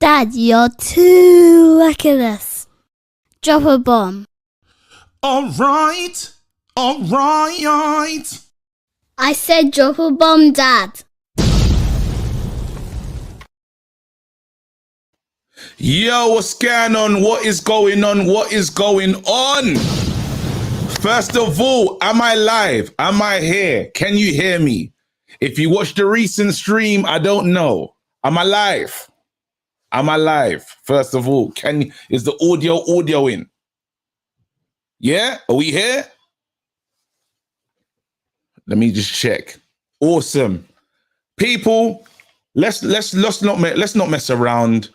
Dad, you're too reckless. Drop a bomb. All right. I said drop a bomb, Dad. Yo, what's going on? What is going on? First of all, am I live? Am I here? Can you hear me? If you watched the recent stream, I don't know. Am I live? First of all, is the audio in? Yeah, are we here? Let me just check. Awesome, people. Let's not mess around.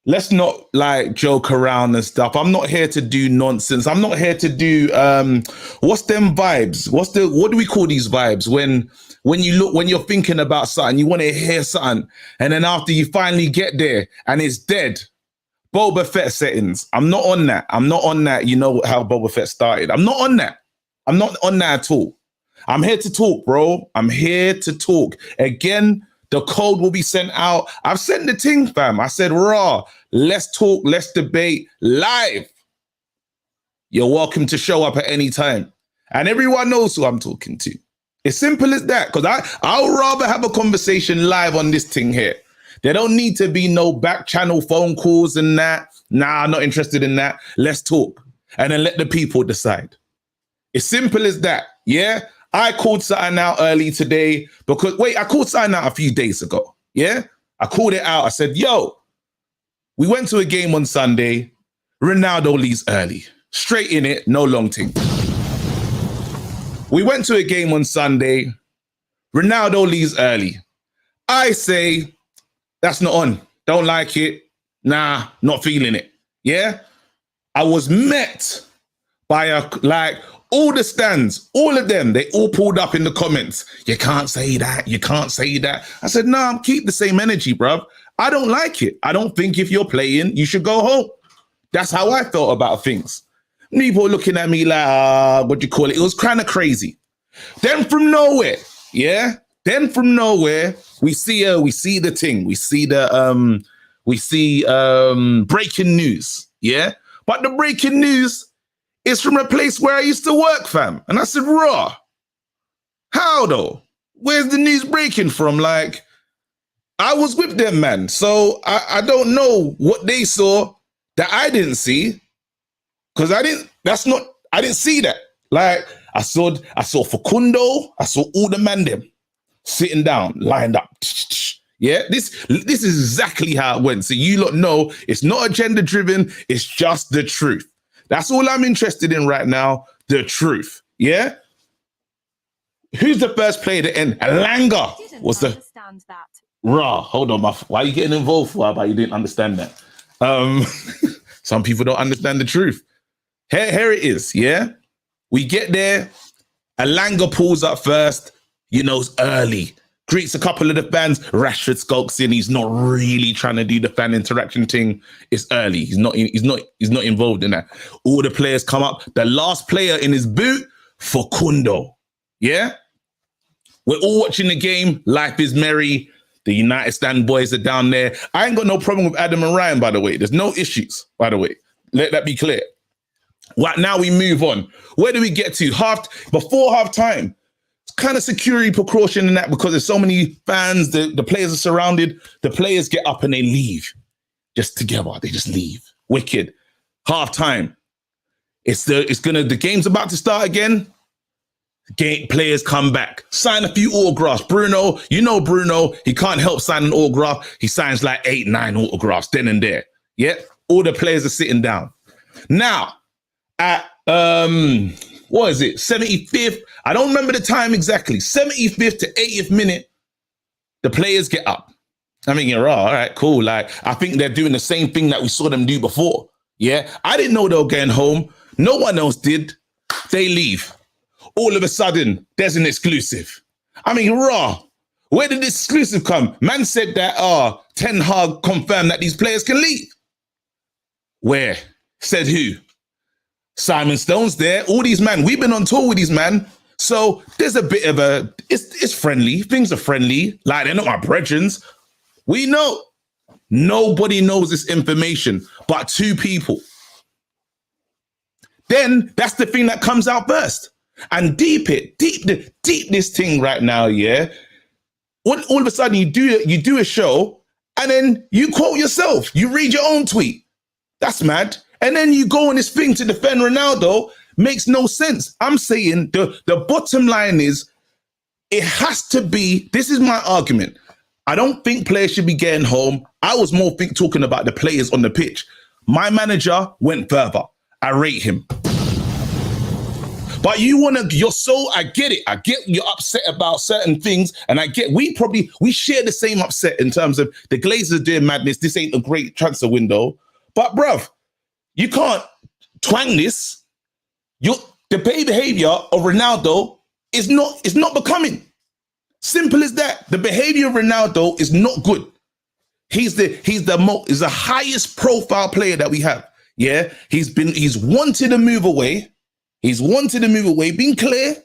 Let's not like joke around and stuff. I'm not here to do nonsense. I'm not here to do what's them vibes? What do we call these vibes when you're thinking about something, you want to hear something, and then after you finally get there and it's dead. Boba Fett settings. I'm not on that. You know how Boba Fett started. I'm not on that at all. I'm here to talk, bro. I'm here to talk. Again, the code will be sent out. I've sent the thing, fam. I said, raw, let's talk, let's debate live. You're welcome to show up at any time. And everyone knows who I'm talking to. It's simple as that, because I'll rather have a conversation live on this thing here. There don't need to be no back channel phone calls and that. Nah, I'm not interested in that. Let's talk. And then let the people decide. It's simple as that, yeah? I called something out early today because, I called something out a few days ago, yeah? I called it out. I said, yo, we went to a game on Sunday. Ronaldo leaves early. Straight in it, no long thing. We went to a game on Sunday. Ronaldo leaves early. I say, that's not on. Don't like it. Nah, not feeling it, yeah? I was met by all the stands, all of them, they all pulled up in the comments. You can't say that. You can't say that. I said, nah, keep the same energy, bruv. I don't like it. I don't think if you're playing, you should go home. That's how I felt about things. People looking at me like, what do you call it? It was kind of crazy. Then from nowhere, yeah? We see the thing. We see breaking news, yeah? But the breaking news is from a place where I used to work, fam. And I said, raw, how though? Where's the news breaking from? Like, I was with them, man. So I don't know what they saw that I didn't see. Because I didn't see that. Like, I saw Facundo, I saw all the man them sitting down, lined up. Yeah, this is exactly how it went. So you lot know it's not agenda driven, it's just the truth. That's all I'm interested in right now, the truth, yeah? Who's the first player to end? Lingard was the... That. Raw, hold on, why are you getting involved for? But you didn't understand that. Some people don't understand the truth. Here it is, yeah? We get there, Lingard pulls up first, it's early. Greets a couple of the fans. Rashford skulks in. He's not really trying to do the fan interaction thing. It's early. He's not involved in that. All the players come up. The last player in his boot, Facundo. Yeah? We're all watching the game. Life is merry. The United Stand boys are down there. I ain't got no problem with Adam and Ryan, by the way. There's no issues, by the way. Let that be clear. Right, now we move on. Where do we get to? Before half time. Kind of security precaution in that because there's so many fans, the players are surrounded, the players get up and they leave just together. They just leave. Wicked. Half time. The game's about to start again. Players come back, sign a few autographs. Bruno, he can't help sign an autograph. He signs like 8, 9 autographs then and there. Yeah. All the players are sitting down. Now, at what is it? 75th. I don't remember the time exactly. 75th to 80th minute, the players get up. I mean, you're all right, cool. Like, I think they're doing the same thing that we saw them do before. Yeah. I didn't know they were getting home. No one else did. They leave. All of a sudden, there's an exclusive. I mean, raw. Where did this exclusive come? Man said that, Ten Hag confirmed that these players can leave. Where? Said who? Simon Stone's there. All these men. We've been on tour with these men. So there's a bit of it's friendly. Things are friendly. Like, they're not my brethrens. We know. Nobody knows this information but two people. Then that's the thing that comes out first. And deep this thing right now, yeah. All of a sudden you do a show and then you quote yourself. You read your own tweet. That's mad. And then you go on this thing to defend Ronaldo. Makes no sense. I'm saying the bottom line is it has to be, this is my argument. I don't think players should be getting home. I was more talking about the players on the pitch. My manager went further. I rate him. But I get it. I get you're upset about certain things. And I get, we share the same upset in terms of the Glazers are doing madness. This ain't a great transfer window. But bruv, you can't twang this. The behavior of Ronaldo is not becoming. Simple as that. The behavior of Ronaldo is not good. He's the highest profile player that we have. Yeah, he's wanted to move away. He's wanted to move away, been clear,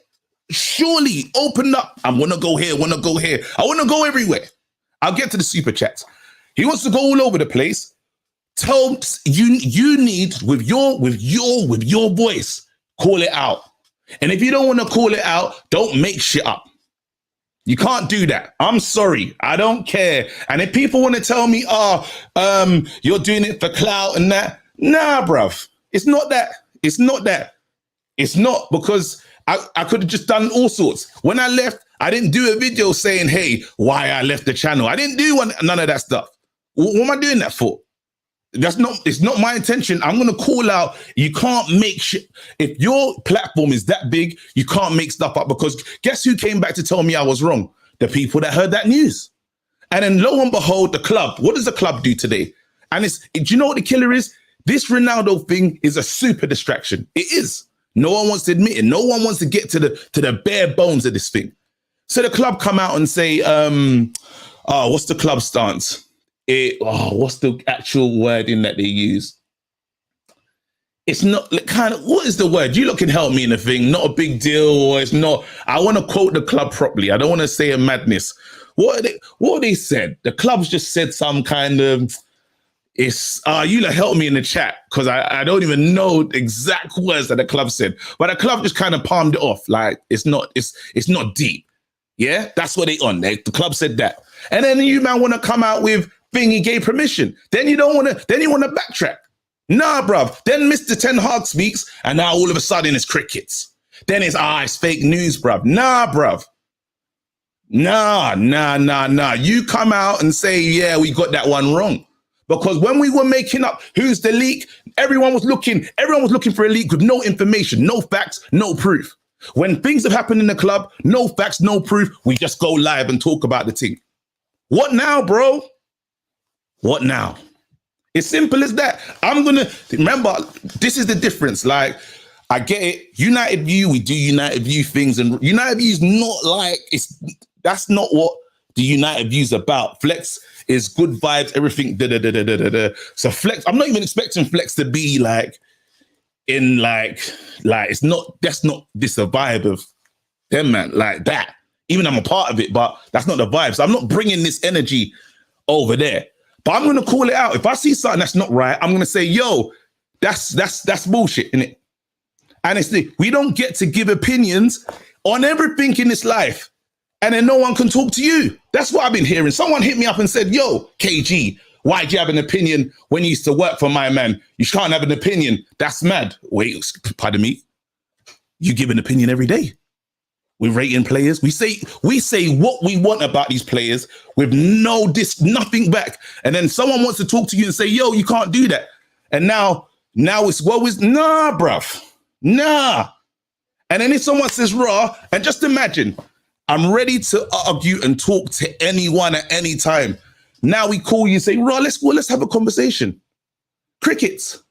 surely opened up. I want to go here, I want to go everywhere. I'll get to the super chats. He wants to go all over the place. Tell you need with your voice, call it out. And if you don't want to call it out, don't make shit up. You can't do that. I'm sorry. I don't care. And if people want to tell me, you're doing it for clout and that, nah, bruv. It's not that. It's not that. It's not, because I could have just done all sorts. When I left, I didn't do a video saying, hey, why I left the channel. I didn't do none of that stuff. What am I doing that for? It's not my intention. I'm going to call out. You can't make shit. If your platform is that big, you can't make stuff up, because guess who came back to tell me I was wrong? The people that heard that news. And then lo and behold, the club. What does the club do today? And do you know what the killer is? This Ronaldo thing is a super distraction. It is. No one wants to admit it. No one wants to get to the bare bones of this thing. So the club come out and say, what's the club stance? What's the actual wording that they use? It's not kind of, what is the word? You lot can help me in the thing. Not a big deal, or it's not. I want to quote the club properly. I don't want to say a madness. What they said? The club's just said some kind of, you lot help me in the chat, because I don't even know the exact words that the club said. But the club just kind of palmed it off. Like, it's not deep. Yeah, that's what they on. The club said that. And then you man want to come out with thing he gave permission. Then you want to backtrack. Nah, bruv. Then Mr. Ten Hag speaks, and now all of a sudden it's crickets. Then it's fake news, bruv. Nah, bruv. Nah. You come out and say, yeah, we got that one wrong. Because when we were making up who's the leak, everyone was looking for a leak with no information, no facts, no proof. When things have happened in the club, no facts, no proof, we just go live and talk about the thing. What now, bro? What now? It's simple as that. Remember, this is the difference. Like, I get it. United View, we do United View things, and United View is not like, that's not what the United View's about. Flex is good vibes, everything, So Flex, I'm not even expecting Flex to be like, that's not this a vibe of them, man, like that. Even I'm a part of it, but that's not the vibe. So I'm not bringing this energy over there. But I'm going to call it out. If I see something that's not right, I'm going to say, yo, that's bullshit, innit? And we don't get to give opinions on everything in this life, and then no one can talk to you. That's what I've been hearing. Someone hit me up and said, yo, KG, why'd you have an opinion when you used to work for my man? You can't have an opinion. That's mad. Wait, pardon me. You give an opinion every day. We're rating players. We say what we want about these players with nothing back. And then someone wants to talk to you and say, yo, you can't do that. And now it's nah, bruv. Nah. And then if someone says raw, and just imagine, I'm ready to argue and talk to anyone at any time. Now we call you and say, raw, let's have a conversation. Crickets.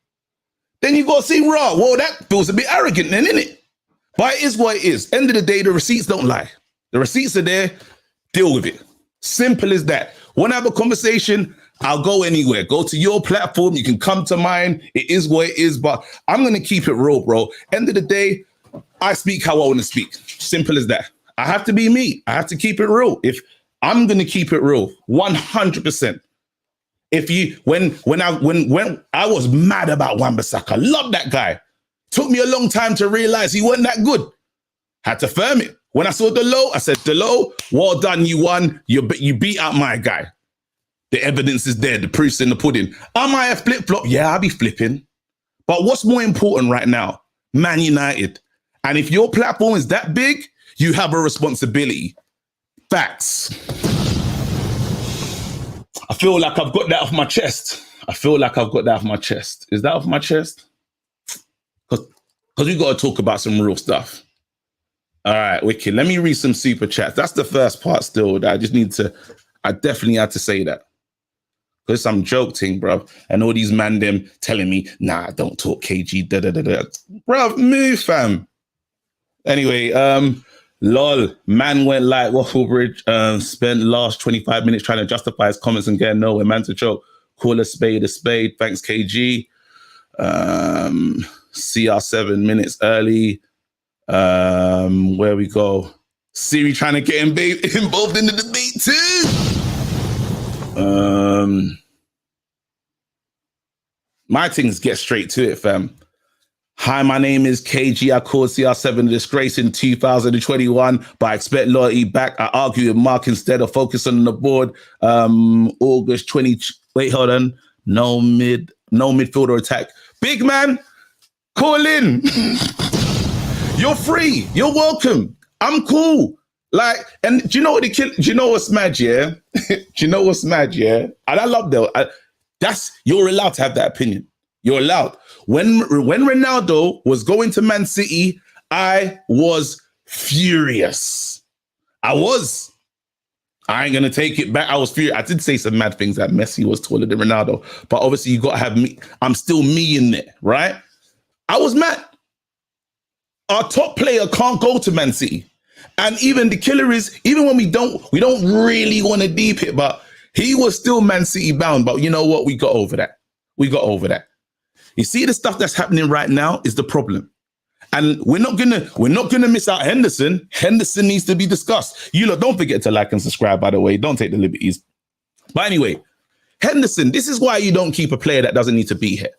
Then you got to say raw. Well, that feels a bit arrogant then, innit? But it is what it is. End of the day, the receipts don't lie. The receipts are there. Deal with it. Simple as that. Want to have a conversation? I'll go anywhere. Go to your platform. You can come to mine. It is what it is. But I'm going to keep it real, bro. End of the day, I speak how I want to speak. Simple as that. I have to be me. I have to keep it real. If I'm going to keep it real, 100%. when I was mad about Wan-Bissaka, love that guy. Took me a long time to realize he wasn't that good. Had to firm it. When I saw Delo, I said, Delo, well done, you won. You beat out my guy. The evidence is there. The proof's in the pudding. Am I a flip-flop? Yeah, I'll be flipping. But what's more important right now? Man United. And if your platform is that big, you have a responsibility. Facts. I feel like I've got that off my chest. Is that off my chest? Because we got to talk about some real stuff. All right, wicked. Let me read some super chats. That's the first part still. That I definitely had to say that. Because some joke thing, bro. And all these man them telling me, nah, don't talk KG, da-da-da-da. Bro, move, fam. Anyway, lol, man went like Wafflebridge, spent last 25 minutes trying to justify his comments and get nowhere. Man to choke. Call a spade a spade. Thanks, KG. CR 7 minutes early. Where we go? Siri trying to get involved in the debate too. My things get straight to it, fam. Hi, my name is KG. I called CR7 a disgrace in 2021, but I expect loyalty back. I argue with Mark instead of focusing on the board. August 20. Wait, hold on. No midfielder attack. Big man, call in. You're free. You're welcome. I'm cool. Like, and do you know what do you know what's mad, yeah? Do you know what's mad, yeah? And I love that. You're allowed to have that opinion. You're allowed. When Ronaldo was going to Man City, I was furious. I ain't gonna take it back. I was furious. I did say some mad things that Messi was taller than Ronaldo, but obviously you gotta have me. I'm still me in there, right? I was mad. Our top player can't go to Man City. And even the killer is, even when we don't really want to deep it, but he was still Man City bound. But you know what? We got over that. You see, the stuff that's happening right now is the problem. And we're not gonna miss out Henderson. Henderson needs to be discussed. You lot, don't forget to like and subscribe, by the way. Don't take the liberties. But anyway, Henderson, this is why you don't keep a player that doesn't need to be here.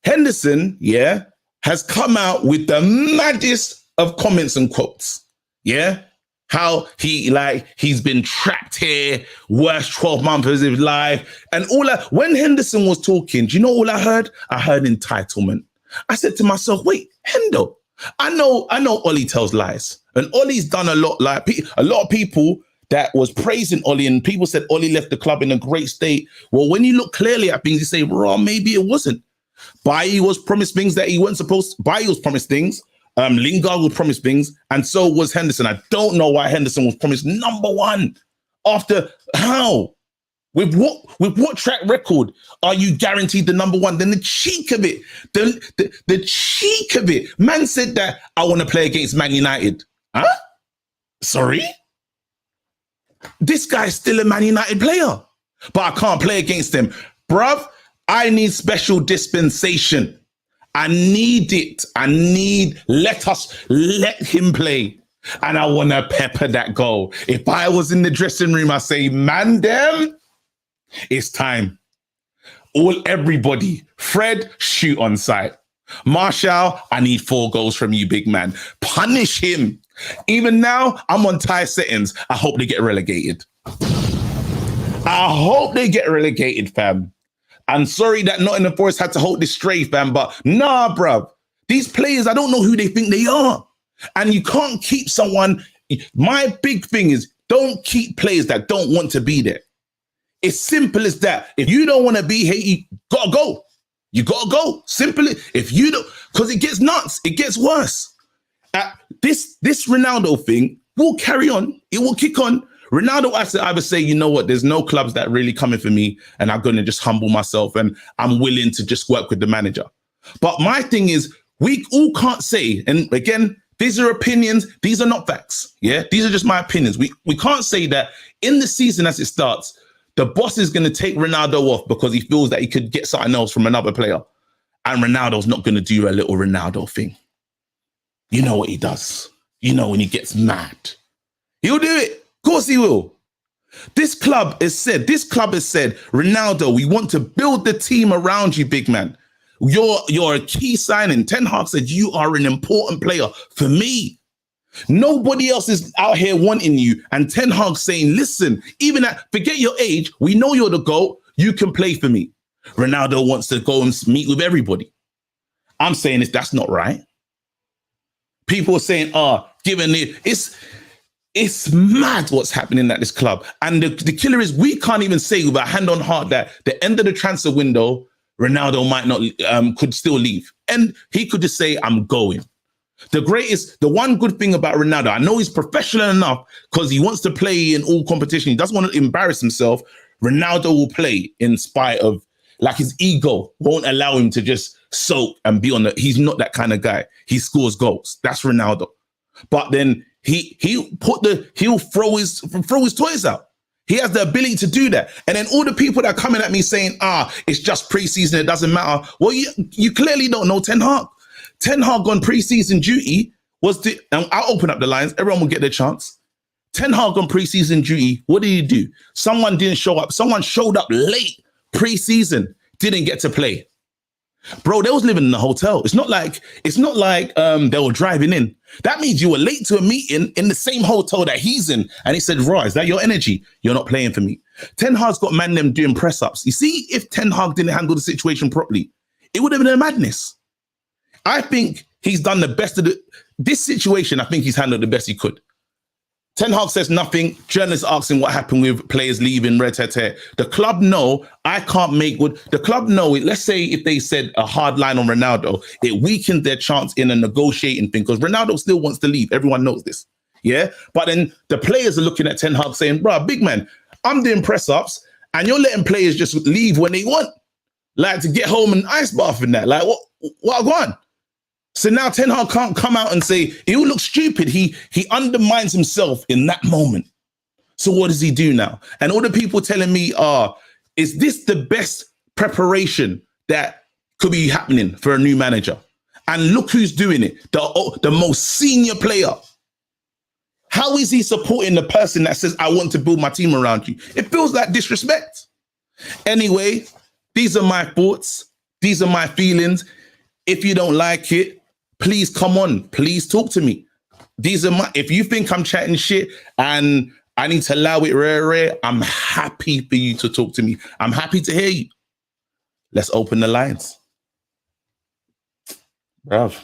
Henderson, yeah, has come out with the maddest of comments and quotes. Yeah, how he's been trapped here, worst 12 months of his life. And when Henderson was talking, do you know all I heard? I heard entitlement. I said to myself, wait, Hendo, I know Ollie tells lies. And Ollie's done a lot, like a lot of people that was praising Ollie, and people said Ollie left the club in a great state. Well, when you look clearly at things, you say, well, maybe it wasn't. Bailly was promised things that he wasn't supposed to. Bailly was promised things. Lingard was promised things, and so was Henderson. I don't know why Henderson was promised number one. After how? With what track record are you guaranteed the number one? Then the cheek of it, the cheek of it. Man said that I want to play against Man United. Huh? Sorry? This guy's still a Man United player, but I can't play against him. Bruv, I need special dispensation. I need it. Let him play. And I want to pepper that goal. If I was in the dressing room, I say, man, them, it's time. Everybody, Fred, shoot on sight. Marshall, I need 4 goals from you, big man. Punish him. Even now, I'm on tie settings. I hope they get relegated. Fam. I'm sorry that Nottingham Forest had to hold this stray, fam, but nah, bruv. These players, I don't know who they think they are. And you can't keep someone. My big thing is, don't keep players that don't want to be there. It's simple as that. If you don't want to be here, you gotta go. You gotta go. Simply, if you don't, because it gets nuts. It gets worse. This Ronaldo thing will carry on. It will kick on. Ronaldo has to either say, you know what, there's no clubs that really coming for me, and I'm going to just humble myself, and I'm willing to just work with the manager. But my thing is, we all can't say, and again, these are opinions. These are not facts. Yeah, these are just my opinions. We can't say that in the season as it starts, the boss is going to take Ronaldo off because he feels that he could get something else from another player. And Ronaldo's not going to do a little Ronaldo thing. You know what he does. You know when he gets mad. He'll do it. Of course he will. This club has said, Ronaldo, we want to build the team around you, big man. You're a key signing. Ten Hag said you are an important player for me. Nobody else is out here wanting you. And Ten Hag saying, listen, even forget your age, we know you're the GOAT. You can play for me. Ronaldo wants to go and meet with everybody. I'm saying that's not right. People are saying, given it's mad what's happening at this club. And the killer is we can't even say with our hand on heart that the end of the transfer window, Ronaldo might not, could still leave. And he could just say, I'm going. The one good thing about Ronaldo, I know he's professional enough because he wants to play in all competition. He doesn't want to embarrass himself. Ronaldo will play in spite of, like, his ego won't allow him to just soak and be on he's not that kind of guy. He scores goals. That's Ronaldo. But then he'll throw his toys out. He has the ability to do that. And then all the people that are coming at me saying, it's just preseason, it doesn't matter. Well, you clearly don't know Ten Hag. Ten Hag on preseason duty and I'll open up the lines. Everyone will get their chance. Ten Hag on preseason duty. What did he do? Someone didn't show up. Someone showed up late preseason, didn't get to play. Bro, they was living in a hotel. It's not like they were driving in. That means you were late to a meeting in the same hotel that he's in. And he said, "Right, is that your energy? You're not playing for me." Ten Hag's got man them doing press ups. You see, if Ten Hag didn't handle the situation properly, it would have been a madness. I think he's done the best of this situation. I think he's handled the best he could. Ten Hag says nothing. Journalists asking what happened with players leaving, red. The club know I can't make good. The club know it. Let's say if they said a hard line on Ronaldo, it weakened their chance in a negotiating thing because Ronaldo still wants to leave. Everyone knows this. Yeah. But then the players are looking at Ten Hag saying, bro, big man, I'm doing press ups and you're letting players just leave when they want, like to get home and ice bath and that. Like, what going? So now Ten Hag can't come out and say, he will look stupid. He undermines himself in that moment. So what does he do now? And all the people telling me, is this the best preparation that could be happening for a new manager? And look who's doing it, the most senior player. How is he supporting the person that says, I want to build my team around you? It feels like disrespect. Anyway, these are my thoughts. These are my feelings. If you don't like it, please come on. Please talk to me. If you think I'm chatting shit and I need to allow it rare, I'm happy for you to talk to me. I'm happy to hear you. Let's open the lines. Bruv,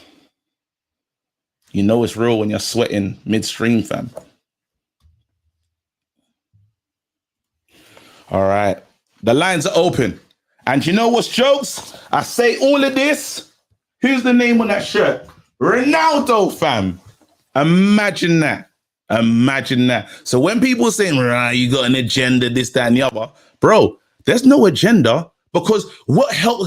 you know it's real when you're sweating midstream, fam. All right. The lines are open. And you know what's jokes? I say all of this. Who's the name on that shirt? Ronaldo, fam. Imagine that. Imagine that. So when people are saying, you got an agenda, this, that, and the other, bro, there's no agenda because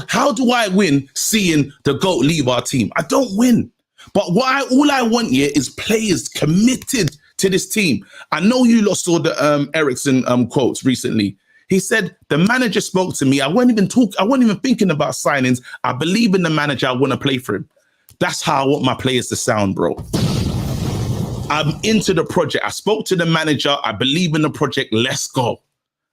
how do I win seeing the GOAT leave our team? I don't win. But all I want here is players committed to this team. I know you lot saw the Ericsson quotes recently. He said, the manager spoke to me. I wasn't even thinking about signings. I believe in the manager. I want to play for him. That's how I want my players to sound, bro. I'm into the project. I spoke to the manager. I believe in the project. Let's go.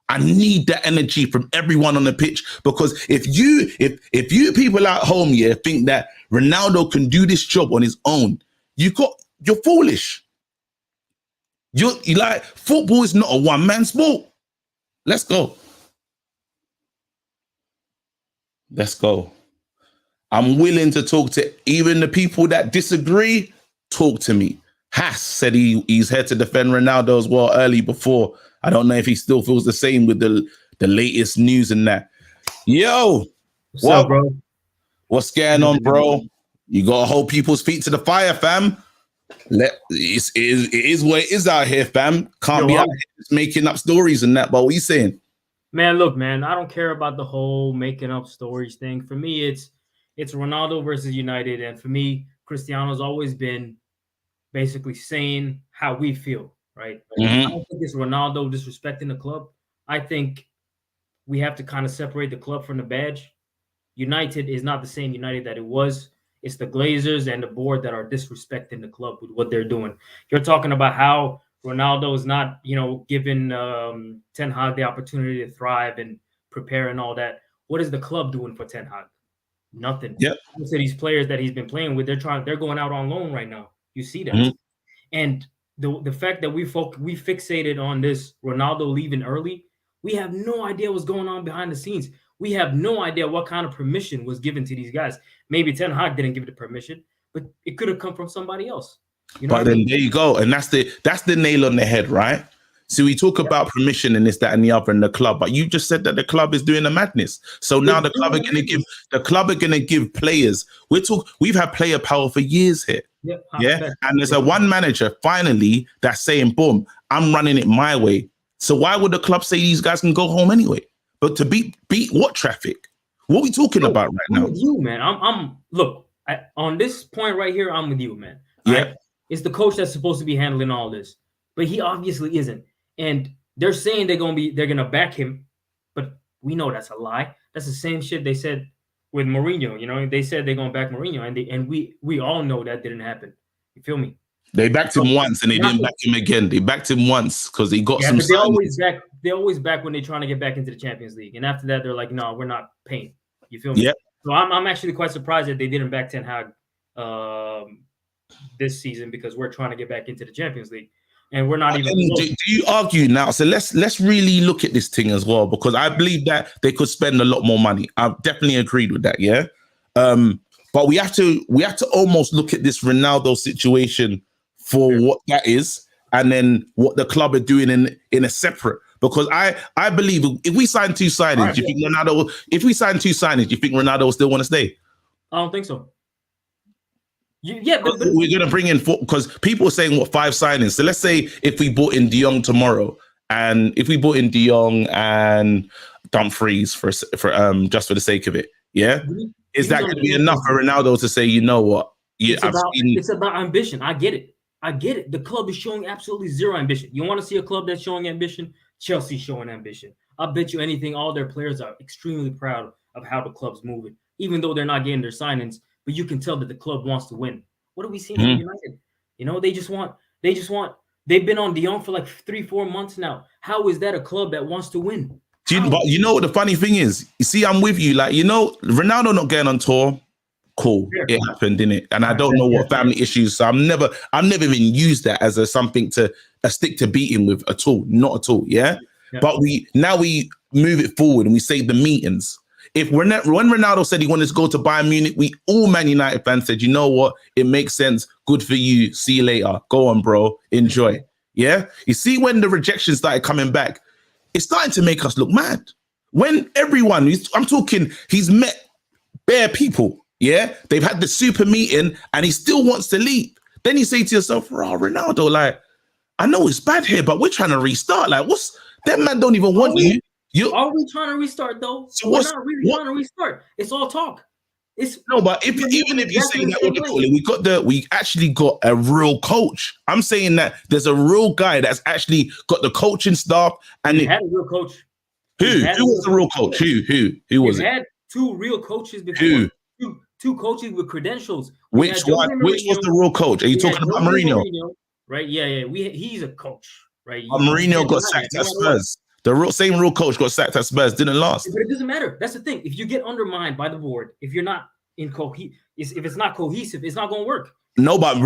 I need that energy from everyone on the pitch because if you people at home here think that Ronaldo can do this job on his own, you're foolish. You're like, football is not a one-man sport. Let's go. Let's go. I'm willing to talk to even the people that disagree. Talk to me. Haas said he's here to defend Ronaldo as well early before. I don't know if he still feels the same with the latest news and that. Yo, what's up, bro? What's going on, bro? You gotta hold people's feet to the fire, fam. It is what it is out here, fam. Can't be out here just making up stories and that. But what are you saying? Man, look, man, I don't care about the whole making up stories thing. For me, it's Ronaldo versus United. And for me, Cristiano's always been basically saying how we feel, right? I don't think it's Ronaldo disrespecting the club. I think we have to kind of separate the club from the badge. United is not the same United that it was. It's the Glazers and the board that are disrespecting the club with what they're doing. You're talking about how Ronaldo is not, giving Ten Hag the opportunity to thrive and prepare and all that. What is the club doing for Ten Hag? Nothing. Yep. Most of these players that he's been playing with, they're going out on loan right now. You see that. Mm-hmm. And the fact that we fixated on this Ronaldo leaving early, we have no idea what's going on behind the scenes. We have no idea what kind of permission was given to these guys. Maybe Ten Hag didn't give the permission, but it could have come from somebody else. But then there you go, and that's the nail on the head, right? So we talk about permission and this, that, and the other in the club, but you just said that the club is doing the madness. So now the club are going to give players. We've had player power for years here. Yeah. And there's a one manager finally that's saying, boom, I'm running it my way. So why would the club say these guys can go home anyway? But to beat what traffic? What are we talking about right now? I'm with you, man. On this point right here, I'm with you, man. Yeah. Right? It's the coach that's supposed to be handling all this, but he obviously isn't. And they're saying they're gonna back him, but we know that's a lie. That's the same shit they said with Mourinho. They said they're gonna back Mourinho, and we all know that didn't happen. You feel me? They backed him once and they didn't back him again. They backed him once because he got some. But they always back when they're trying to get back into the Champions League, and after that they're like, no, we're not paying. You feel me? Yeah. So I'm actually quite surprised that they didn't back Ten Hag this season, because we're trying to get back into the Champions League, and we're not even. Do you argue now? So let's really look at this thing as well, because I believe that they could spend a lot more money. I've definitely agreed with that. Yeah, but we have to almost look at this Ronaldo situation for what that is, and then what the club are doing in a separate. Because I believe if we sign two signings, you think Ronaldo? If we sign two signings, you think Ronaldo will still want to stay? I don't think so. But we're going to bring in because people are saying 5 signings. So let's say if we bought in De Jong tomorrow, and if we bought in De Jong and Dumfries for just for the sake of it, yeah, is that going to be enough for Ronaldo to say, you know what? Yeah, it's about ambition. I get it. The club is showing absolutely zero ambition. You want to see a club that's showing ambition? Chelsea showing ambition. I bet you anything, all their players are extremely proud of how the club's moving, even though they're not getting their signings. But you can tell that the club wants to win. What are we seeing from United? They've been on De Jong for like 3-4 months now. How is that a club that wants to win? But you know what the funny thing is? You see, I'm with you. Like, Ronaldo not getting on tour. Cool. It happened, didn't it? And I don't know what family issues. So I've never even used that as something to stick to beating with at all. Not at all. Yeah. But we move it forward and we say the meetings. When Ronaldo said he wanted to go to Bayern Munich, we all Man United fans said, you know what? It makes sense. Good for you. See you later. Go on, bro. Enjoy. Yeah. You see, when the rejection started coming back, it's starting to make us look mad. When everyone, he's met bare people. Yeah. They've had the super meeting and he still wants to leave. Then you say to yourself, Ronaldo, like, I know it's bad here, but we're trying to restart. Like, that man don't even want you. Are we trying to restart though? So we're not really trying to restart. It's all talk. But even if you say that, we actually got a real coach. I'm saying that there's a real guy that's actually got the coaching staff, and he had a real coach. Who was the real coach? Who was it? Had 2 real coaches before. Two coaches with credentials. Which was the real coach? Are you talking about Mourinho? Right? Yeah. He's a coach, right? Mourinho got sacked at Spurs. The same real coach got sacked at Spurs, didn't last. But it doesn't matter. That's the thing. If you get undermined by the board, if you're not if it's not cohesive, it's not going to work. No, but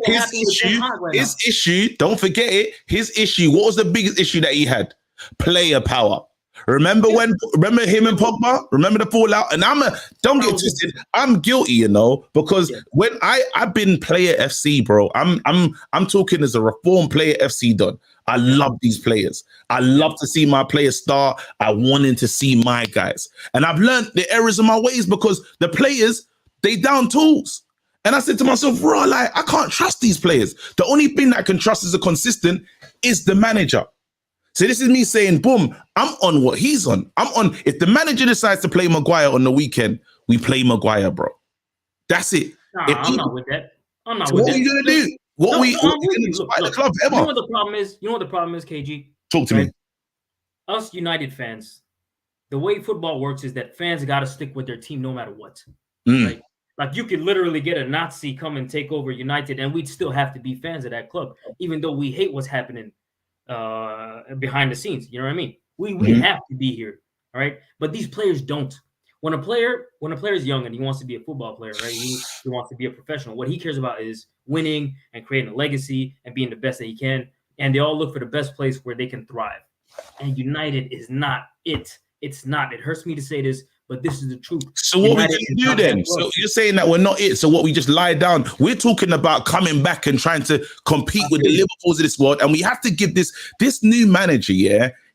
his issue, don't forget it. His issue, what was the biggest issue that he had? Player power. Remember him and Pogba? Remember the fallout? And don't get twisted. I'm guilty, because when I've been player FC, bro. I'm talking as a reformed player FC done. I love these players. I love to see my players start. I wanted to see my guys. And I've learned the errors of my ways because the players, they down tools. And I said to myself, I can't trust these players. The only thing that I can trust as a consistent is the manager. So this is me saying, boom, I'm on what he's on. I'm on. If the manager decides to play Maguire on the weekend, we play Maguire, bro. That's it. I'm not with that. What are you going to do? What are you going to despite the club ever? You know what the problem is, KG? Talk to me. Us United fans, the way football works is that fans got to stick with their team no matter what. Right? Like, you could literally get a Nazi come and take over United, and we'd still have to be fans of that club, even though we hate what's happening behind the scenes. You know what I mean? We have to be here, all right? But these players don't. When a player is young and he wants to be a football player, right? He wants to be a professional. What he cares about is winning and creating a legacy and being the best that he can. And they all look for the best place where they can thrive. And United is not it. It's not. It hurts me to say this, but this is the truth. So what we can do then? So you're saying that we're not it. So what, we just lie down? We're talking about coming back and trying to compete with the Liverpools of this world, and we have to give this new manager,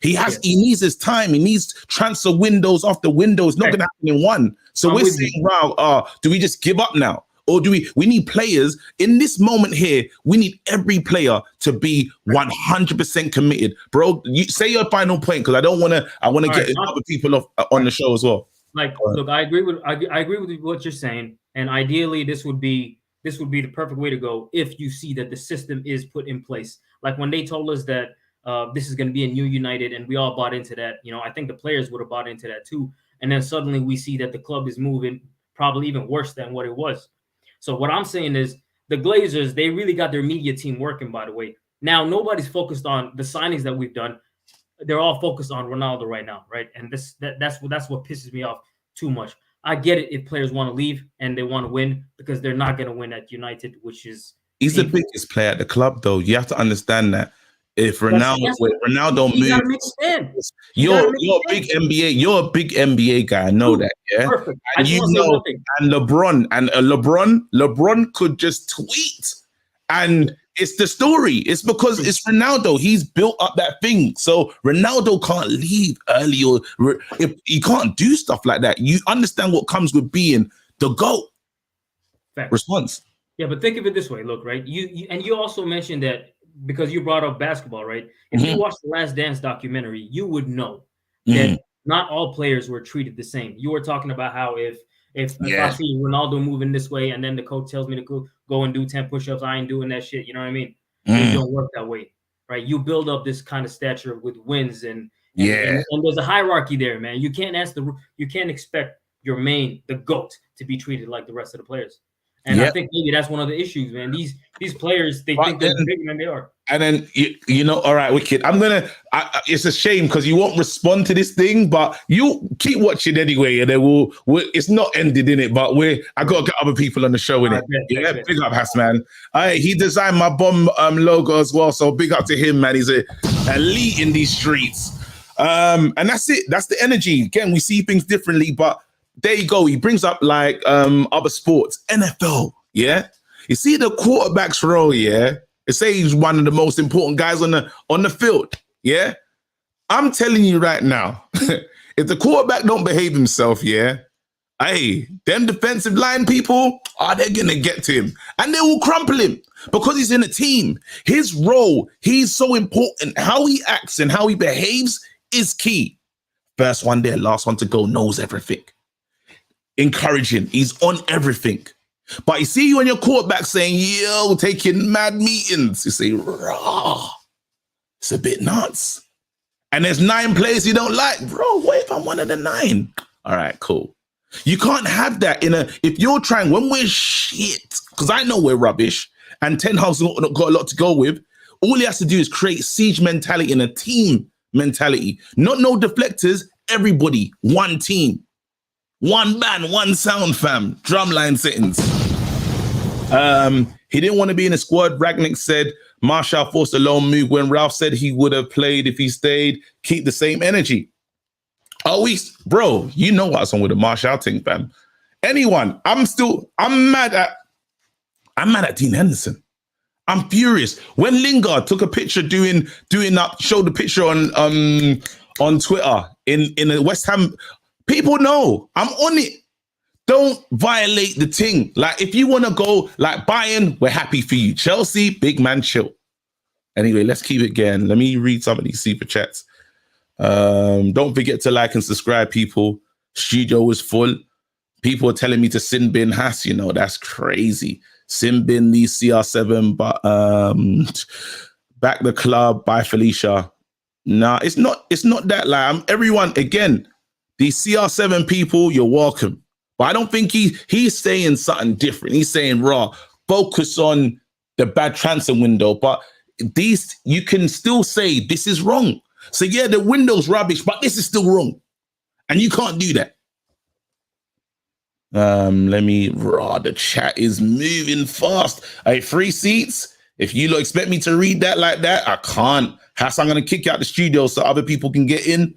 he needs his time. He needs transfer windows after windows. Not going to happen in one. So we're saying, wow, do we just give up now? Or do we need players in this moment here? We need every player to be 100% committed, bro. You say your final point, because I want to get other people off on the show as well. Like, look, I agree with what you're saying, and ideally, this would be the perfect way to go if you see that the system is put in place. Like when they told us that this is going to be a new United, and we all bought into that. You know, I think the players would have bought into that too. And then suddenly we see that the club is moving probably even worse than what it was. So what I'm saying is the Glazers, they really got their media team working, by the way. Now, nobody's focused on the signings that we've done. They're all focused on Ronaldo right now, right? And that's what pisses me off too much. I get it if players want to leave and they want to win, because they're not going to win at United, which is... He's the biggest player at the club, though. You have to understand that. If Ronaldo moves, you're a big NBA. You're a big NBA guy. I know that, yeah. Perfect. And and LeBron could just tweet, and it's the story. It's because it's Ronaldo. He's built up that thing. So Ronaldo can't leave early, or if he can't do stuff like that. You understand what comes with being the GOAT. Fact. Response. Yeah, but think of it this way. Look, right? You also mentioned that, because you brought up basketball, right? If you watch the Last Dance documentary, you would know that not all players were treated the same. You were talking about how if I see Ronaldo moving this way and then the coach tells me to go and do 10 push-ups, I ain't doing that shit. You know what I mean? It don't work that way, right? You build up this kind of stature with wins, and there's a hierarchy there, man. You can't expect the GOAT to be treated like the rest of the players. And I think maybe that's one of the issues, man. These players, they think they're bigger than they are. And then, you know, all right, Wicked. It's a shame because you won't respond to this thing, but you keep watching anyway, and then it's not ended in it, but I got to get other people on the show in it. Big up, Hass, man. He designed my bomb logo as well, so big up to him, man. He's a elite in these streets. And that's it. That's the energy. Again, we see things differently, but there you go. He brings up like other sports, NFL. Yeah, you see the quarterback's role. Yeah, they say he's one of the most important guys on the field. Yeah, I'm telling you right now, if the quarterback don't behave himself, them defensive line people, they're gonna get to him and they will crumple him because he's in a team. His role, he's so important. How he acts and how he behaves is key. First one there, last one to go, knows everything. Encouraging, he's on everything. But you see you and your quarterback saying, yo, taking mad meetings. You say, raw. It's a bit nuts. And there's 9 players you don't like. Bro, what if I'm one of the 9? All right, cool. You can't have that if you're trying, when we're shit, because I know we're rubbish, and Ten Hag's got a lot to go with, all he has to do is create siege mentality and a team mentality. Not no deflectors, everybody, one team. One band, one sound, fam. Drumline settings. He didn't want to be in a squad. Ragnick said Marshall forced a loan move when Ralph said he would have played if he stayed. Keep the same energy. Bro, you know what's on with the Marshall thing, fam. Anyone, I'm mad at Dean Henderson. I'm furious. When Lingard took a picture showed the picture on Twitter in a West Ham. People know I'm on it. Don't violate the thing. Like, if you want to go, like Bayern, we're happy for you. Chelsea, big man, chill. Anyway, let's keep it going. Let me read some of these super chats. Don't forget to like and subscribe, people. Studio is full. People are telling me to sin bin Hass. You know, that's crazy. Sin bin the CR7, but back the club. Bye, Felicia. Nah, it's not that. Like, everyone, again, these CR7 people, you're welcome. But I don't think he's saying something different. He's saying, raw, focus on the bad transfer window. But you can still say this is wrong. So yeah, the window's rubbish, but this is still wrong. And you can't do that. The chat is moving fast. Hey, 3 seats. If you expect me to read that like that, I can't. I'm going to kick you out the studio so other people can get in.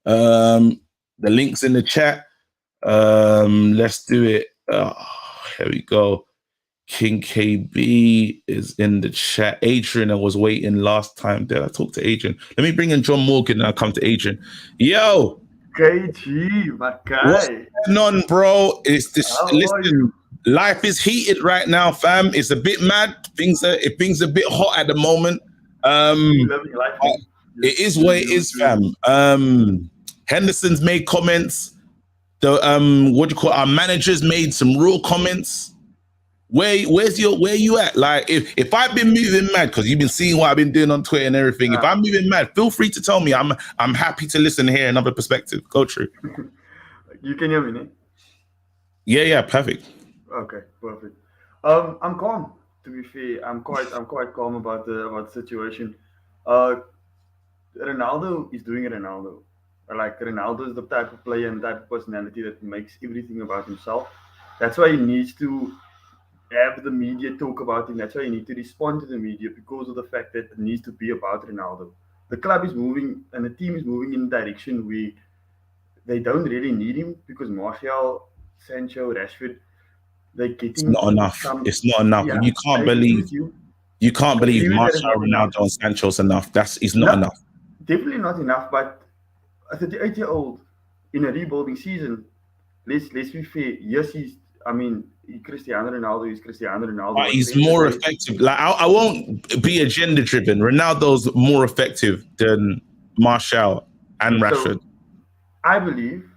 The link's in the chat. Let's do it. Here we go. King KB is in the chat. Adrian, I was waiting last time. Did I talk to Adrian? Let me bring in John Morgan and I'll come to Adrian. Yo! KG, my guy. What's going on, bro? Listen, life is heated right now, fam. It's a bit mad. Things are a bit hot at the moment. It is what it is, fam. Henderson's made comments. Our managers made some real comments. Where you at? Like, if I've been moving mad, because you've been seeing what I've been doing on Twitter and everything, if I'm moving mad, feel free to tell me. I'm happy to listen and hear another perspective. Go true. You can hear me, Nick? Yeah, perfect. Okay, perfect. I'm calm. To be fair, I'm quite calm about the situation. Ronaldo is doing Ronaldo. Like, Ronaldo is the type of player and type of personality that makes everything about himself. That's why he needs to have the media talk about him. That's why you need to respond to the media, because of the fact that it needs to be about Ronaldo. The club is moving and the team is moving in a direction where they don't really need him, because Martial, Sancho, Rashford, they're getting... It's not enough. Yeah, you can't believe Martial, Ronaldo, and Sancho's enough. It's not enough. Definitely not enough, but a 38-year-old in a rebuilding season, let's be fair. Yes, Cristiano Ronaldo is Cristiano Ronaldo. But he's more effective. Like, I won't be agenda driven. Ronaldo's more effective than Martial and Rashford. So, I believe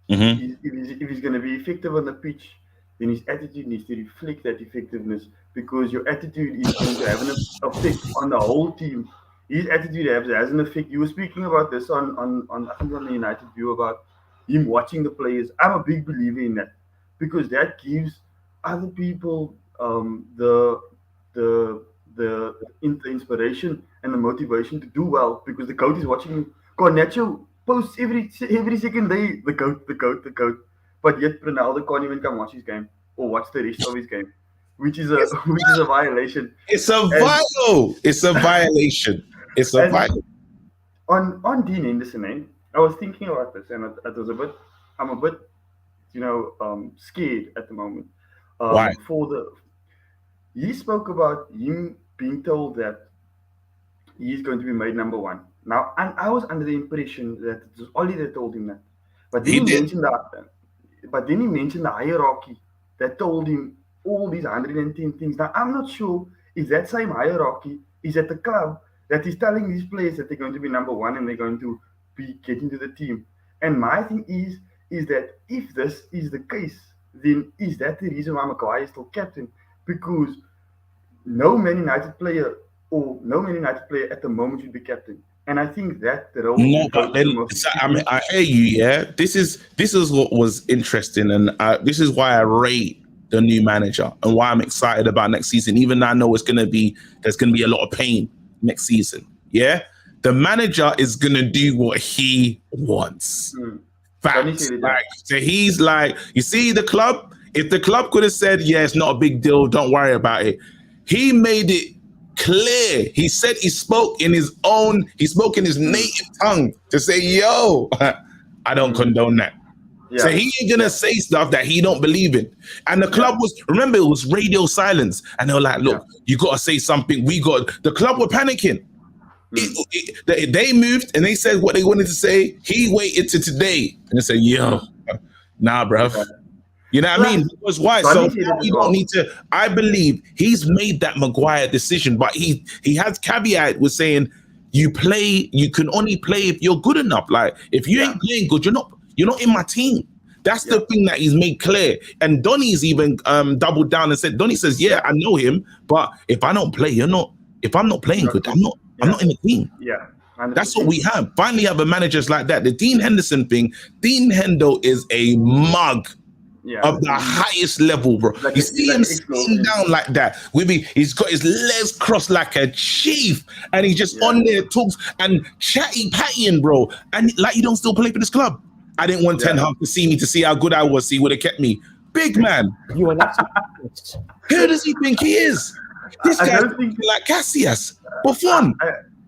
if he's going to be effective on the pitch, then his attitude needs to reflect that effectiveness, because your attitude is going to have an effect on the whole team. His attitude has an effect. You were speaking about this on I think on the United View, about him watching the players. I'm a big believer in that, because that gives other people the inspiration and the motivation to do well, because the coach is watching him. Garnacho posts every second day, the goat. But yet Ronaldo can't even come watch his game or watch the rest of his game, which is a violation. It's a violation. It's a violation. On Dean Henderson, I was thinking about this, and I'm a bit scared at the moment. Why? He spoke about him being told that he's going to be made number 1. Now, and I was under the impression that it was Oli that told him that. But then he mentioned the hierarchy that told him all these 110 things. Now, I'm not sure if that same hierarchy is at the club that is telling these players that they're going to be number 1 and they're going to be getting to the team. And my thing is that if this is the case, then is that the reason why Maguire is still captain? Because no Man United player at the moment should be captain. And I think that the role... No, but then, I hear you, yeah? This is what was interesting, and this is why I rate the new manager and why I'm excited about next season, even though I know there's going to be a lot of pain next season, yeah? The manager is going to do what he wants. Facts. So he's like, you see the club? If the club could have said, yeah, it's not a big deal, don't worry about it. He made it clear. He said he spoke in his native tongue to say, yo, I don't condone that. Yeah. So he ain't gonna say stuff that he don't believe in. And the club remember, it was radio silence. And they were like, look, you gotta say something. The club were panicking. They moved and they said what they wanted to say. He waited to today and they said, yo, nah, bro. You know what I mean? Because why? So you don't need to. I believe he's made that Maguire decision, but he has caveat with saying you can only play if you're good enough. Like, if you ain't playing good, you're not in my team. That's the thing that he's made clear. And Donny's even doubled down and said, Donny says, yeah, I know him, but if I don't play, if I'm not playing good, I'm not in the team. Yeah. That's what we have. Finally have a managers like that. The Dean Henderson thing, Dean Hendo is a mug. of the highest level, bro. Like you see him sitting down like that. He's got his legs crossed like a chief, and he's just on there talks and chatty pattying, bro. And like he don't still play for this club. I didn't want Ten Hag to see me to see how good I was. He would have kept me. Big man. You are not. Who does he think he is? This guy's like Cassius. Buffon.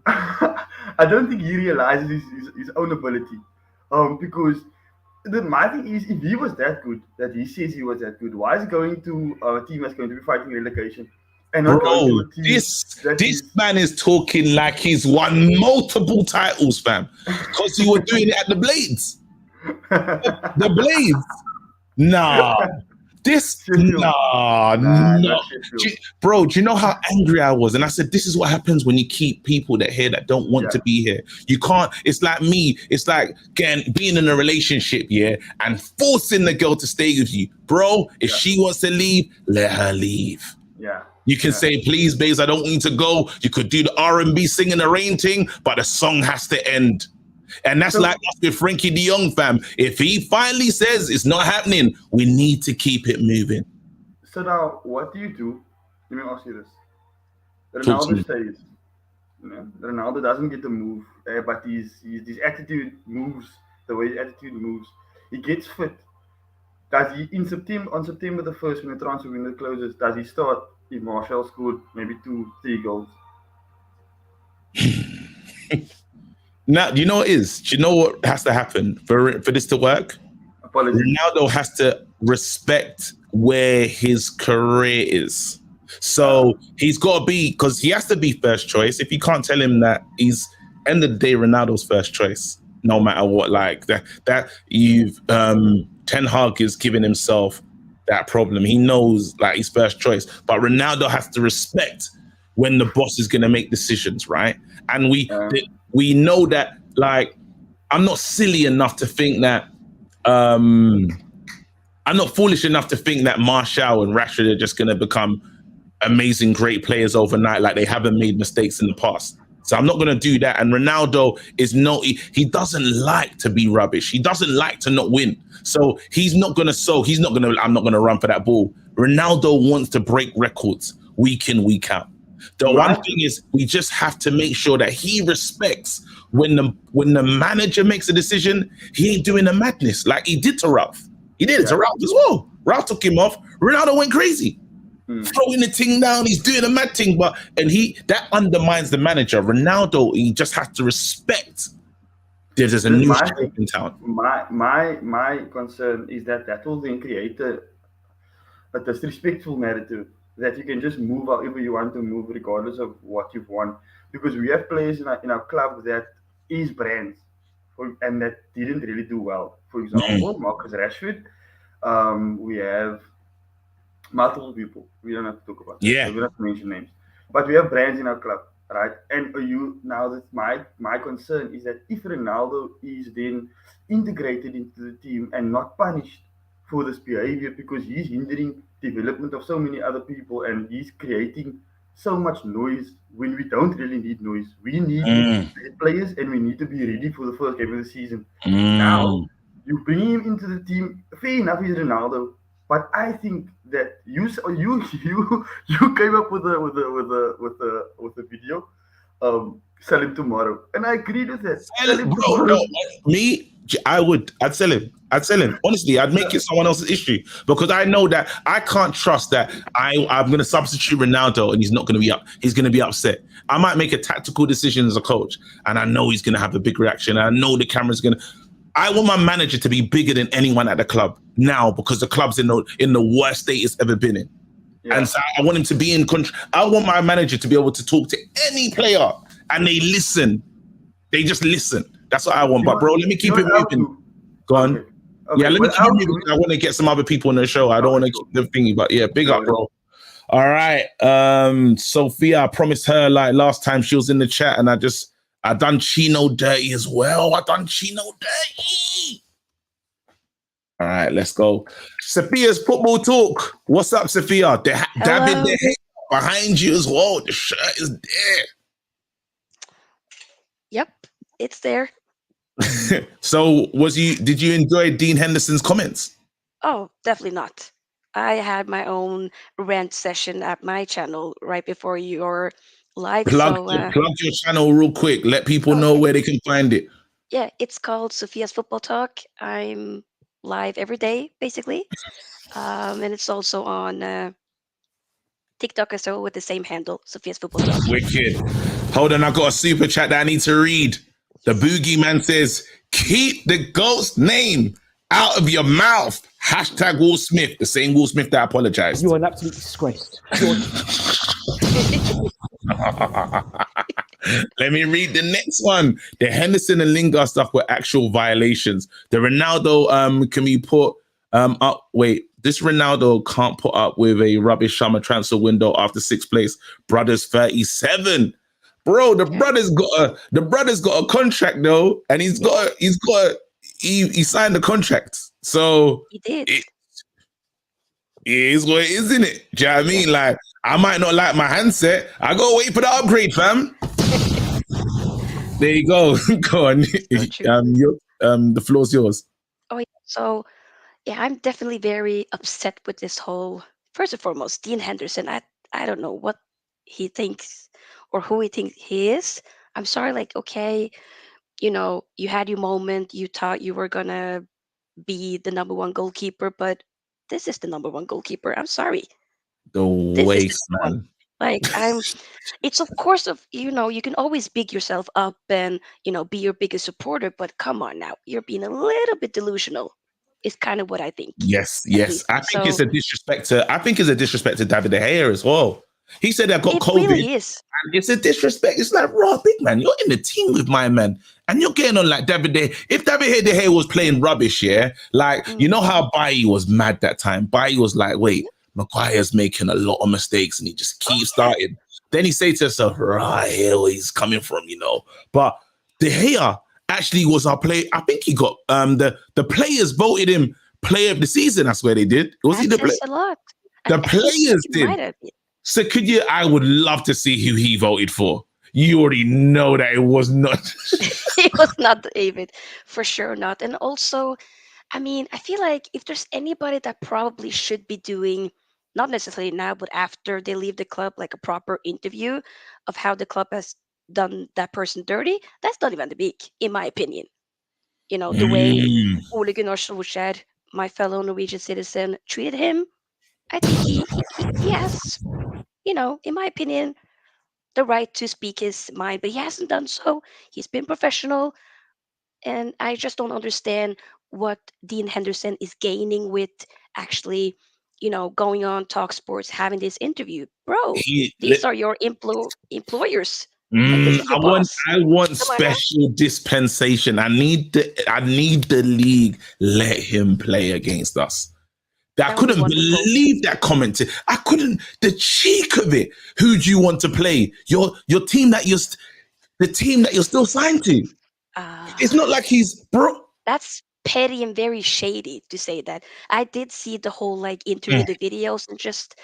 I don't think he realizes his own ability. Because my thing is, if he was that good, that he says he was that good, why is he going to a team that's going to be fighting relegation? And not going to a team this man is talking like he's won multiple titles, fam. Because he was doing it at the Blades. The Blades. Nah. Bro, do you know how angry I was? And I said, this is what happens when you keep people that don't want to be here. You can't, it's like me, it's like being in a relationship, and forcing the girl to stay with you. Bro, if she wants to leave, let her leave. Yeah. You can say, please, babes, I don't want you to go. You could do the R&B singing the rain thing, but the song has to end. And that's like us with Frankie de Jong, fam. If he finally says it's not happening, we need to keep it moving. So now, what do you do? Let me ask you this. Ronaldo stays. Ronaldo doesn't get the move, but his attitude moves, the way his attitude moves. He gets fit. Does he, on September the 1st, when the transfer window closes, does he start if Martial scored maybe 2-3 goals? Now, do you know what it is? Do you know what has to happen for this to work? Apologies. Ronaldo has to respect where his career is. So he's got to be, because he has to be first choice. If you can't tell him that he's, end of the day, Ronaldo's first choice, no matter what, like that you've, Ten Hag is giving himself that problem. He knows like he's first choice, but Ronaldo has to respect when the boss is going to make decisions, right? And we know that, like, I'm not silly enough to think that, I'm not foolish enough to think that Martial and Rashford are just going to become amazing, great players overnight, like they haven't made mistakes in the past. So I'm not going to do that. And Ronaldo is he doesn't like to be rubbish. He doesn't like to not win. So I'm not going to run for that ball. Ronaldo wants to break records week in, week out. The one thing is, we just have to make sure that he respects when the manager makes a decision, he ain't doing a madness like he did to Ralph. He did it to Ralph as well. Ralph took him off. Ronaldo went crazy. Throwing the thing down, he's doing a mad thing, but that undermines the manager. Ronaldo, he just has to respect. There's a new shape in town. My concern is that will then create a disrespectful narrative that you can just move however you want to move, regardless of what you've won. Because we have players in our club that is brands, and that didn't really do well. For example, Marcus Rashford. We have multiple people. We don't have to talk about. Yeah. So we don't have to mention names. But we have brands in our club, right? And my concern is that if Ronaldo is then integrated into the team and not punished for this behavior, because he's hindering development of so many other people and he's creating so much noise when we don't really need noise. We need players, and we need to be ready for the first game of the season. Now you bring him into the team. Fair enough, he's Ronaldo, but I think that you came up with a video. Sell him tomorrow, and I agree with that. Sell him tomorrow. No, I'd sell him. Honestly, I'd make it someone else's issue, because I know that I can't trust that I'm going to substitute Ronaldo and he's not going to be up. He's going to be upset. I might make a tactical decision as a coach, and I know he's going to have a big reaction. I know the camera's going to. I want my manager to be bigger than anyone at the club now, because the club's in the worst state it's ever been in. Yeah. And so I want him to be in control. I want my manager to be able to talk to any player and they listen. They just listen. That's what I want. But bro, let me keep it moving. Go on. Okay. Yeah, let me keep it moving. I want to get some other people on the show. I don't want to keep the thingy, but yeah, big up, bro. All right. Sophia, I promised her like last time she was in the chat, and I done Chino dirty as well. All right, let's go. Sophia's football talk. What's up, Sophia? Dabbing the head behind you as well. The shirt is there. Yep, it's there. So did you enjoy Dean Henderson's comments? Oh, definitely not. I had my own rant session at my channel right before your live. So, Plug your channel real quick. Let people know okay. where they can find it. Yeah, it's called Sophia's Football Talk. I'm live every day, basically. And it's also on TikTok as well with the same handle, Sophia's Football Talk. Wicked. Hold on, I got a super chat that I need to read. The Yes. boogeyman says, keep the ghost's name out of your mouth. Hashtag Will Smith, the same Will Smith that apologized. You are an absolute disgrace. Let me read the next one. The Henderson and Lingard stuff were actual violations. The Ronaldo, can we put up? Wait, this Ronaldo can't put up with a rubbish summer transfer window after sixth place. Brother's 37. Bro, the brother's got a contract though, and he signed the contract. So He did. it is what it is, isn't it? Do you know what I mean? Like, I might not like my handset. I gotta wait for the upgrade, fam. There you go. Go on. The floor's yours. Oh, yeah. So, yeah, I'm definitely very upset with this whole. First and foremost, Dean Henderson. I don't know what he thinks or who he thinks he is. I'm sorry. Like, okay, you had your moment. You thought you were gonna be the number one goalkeeper, but this is the number one goalkeeper. I'm sorry. The This is waste, the one. man. Like, it's of course you can always big yourself up and be your biggest supporter, but come on now, you're being a little bit delusional. Is kind of what I think. Yes. least. I think it's a disrespect to David De Gea as well. He said I got It COVID. really is. And it's a disrespect. It's like, raw big man, you're in the team with my man, and you're getting on like David De Gea. If David De Gea was playing rubbish, yeah, like you know how Bailly was mad that time. Bailly was like, wait, Maguire's making a lot of mistakes, and he just keeps starting. Then he say to himself, right here where he's coming from, But De Gea actually was our player. I think he got the players voted him player of the season. That's where they did. Was he the player? A lot. The players did. Might have. So I would love to see who he voted for. You already know that it was not. It was not David, for sure not. And also, I mean, I feel like if there's anybody that probably should be doing, not necessarily now, but after they leave the club, like a proper interview of how the club has done that person dirty, that's not even the big, in my opinion. The way Ole Gunnar Solskjær, my fellow Norwegian citizen, treated him, I think he has, in my opinion, the right to speak his mind, but he hasn't done so. He's been professional, and I just don't understand what Dean Henderson is gaining with actually, going on Talk Sports, having this interview. Bro, these are your employers. Like, this is your boss. I want special dispensation. I need the league let him play against us. I couldn't believe that comment. I couldn't. The cheek of it. Who do you want to play? Your team the team that you're still signed to. It's not like he's bro. That's petty and very shady to say that. I did see the whole interview, the videos, and just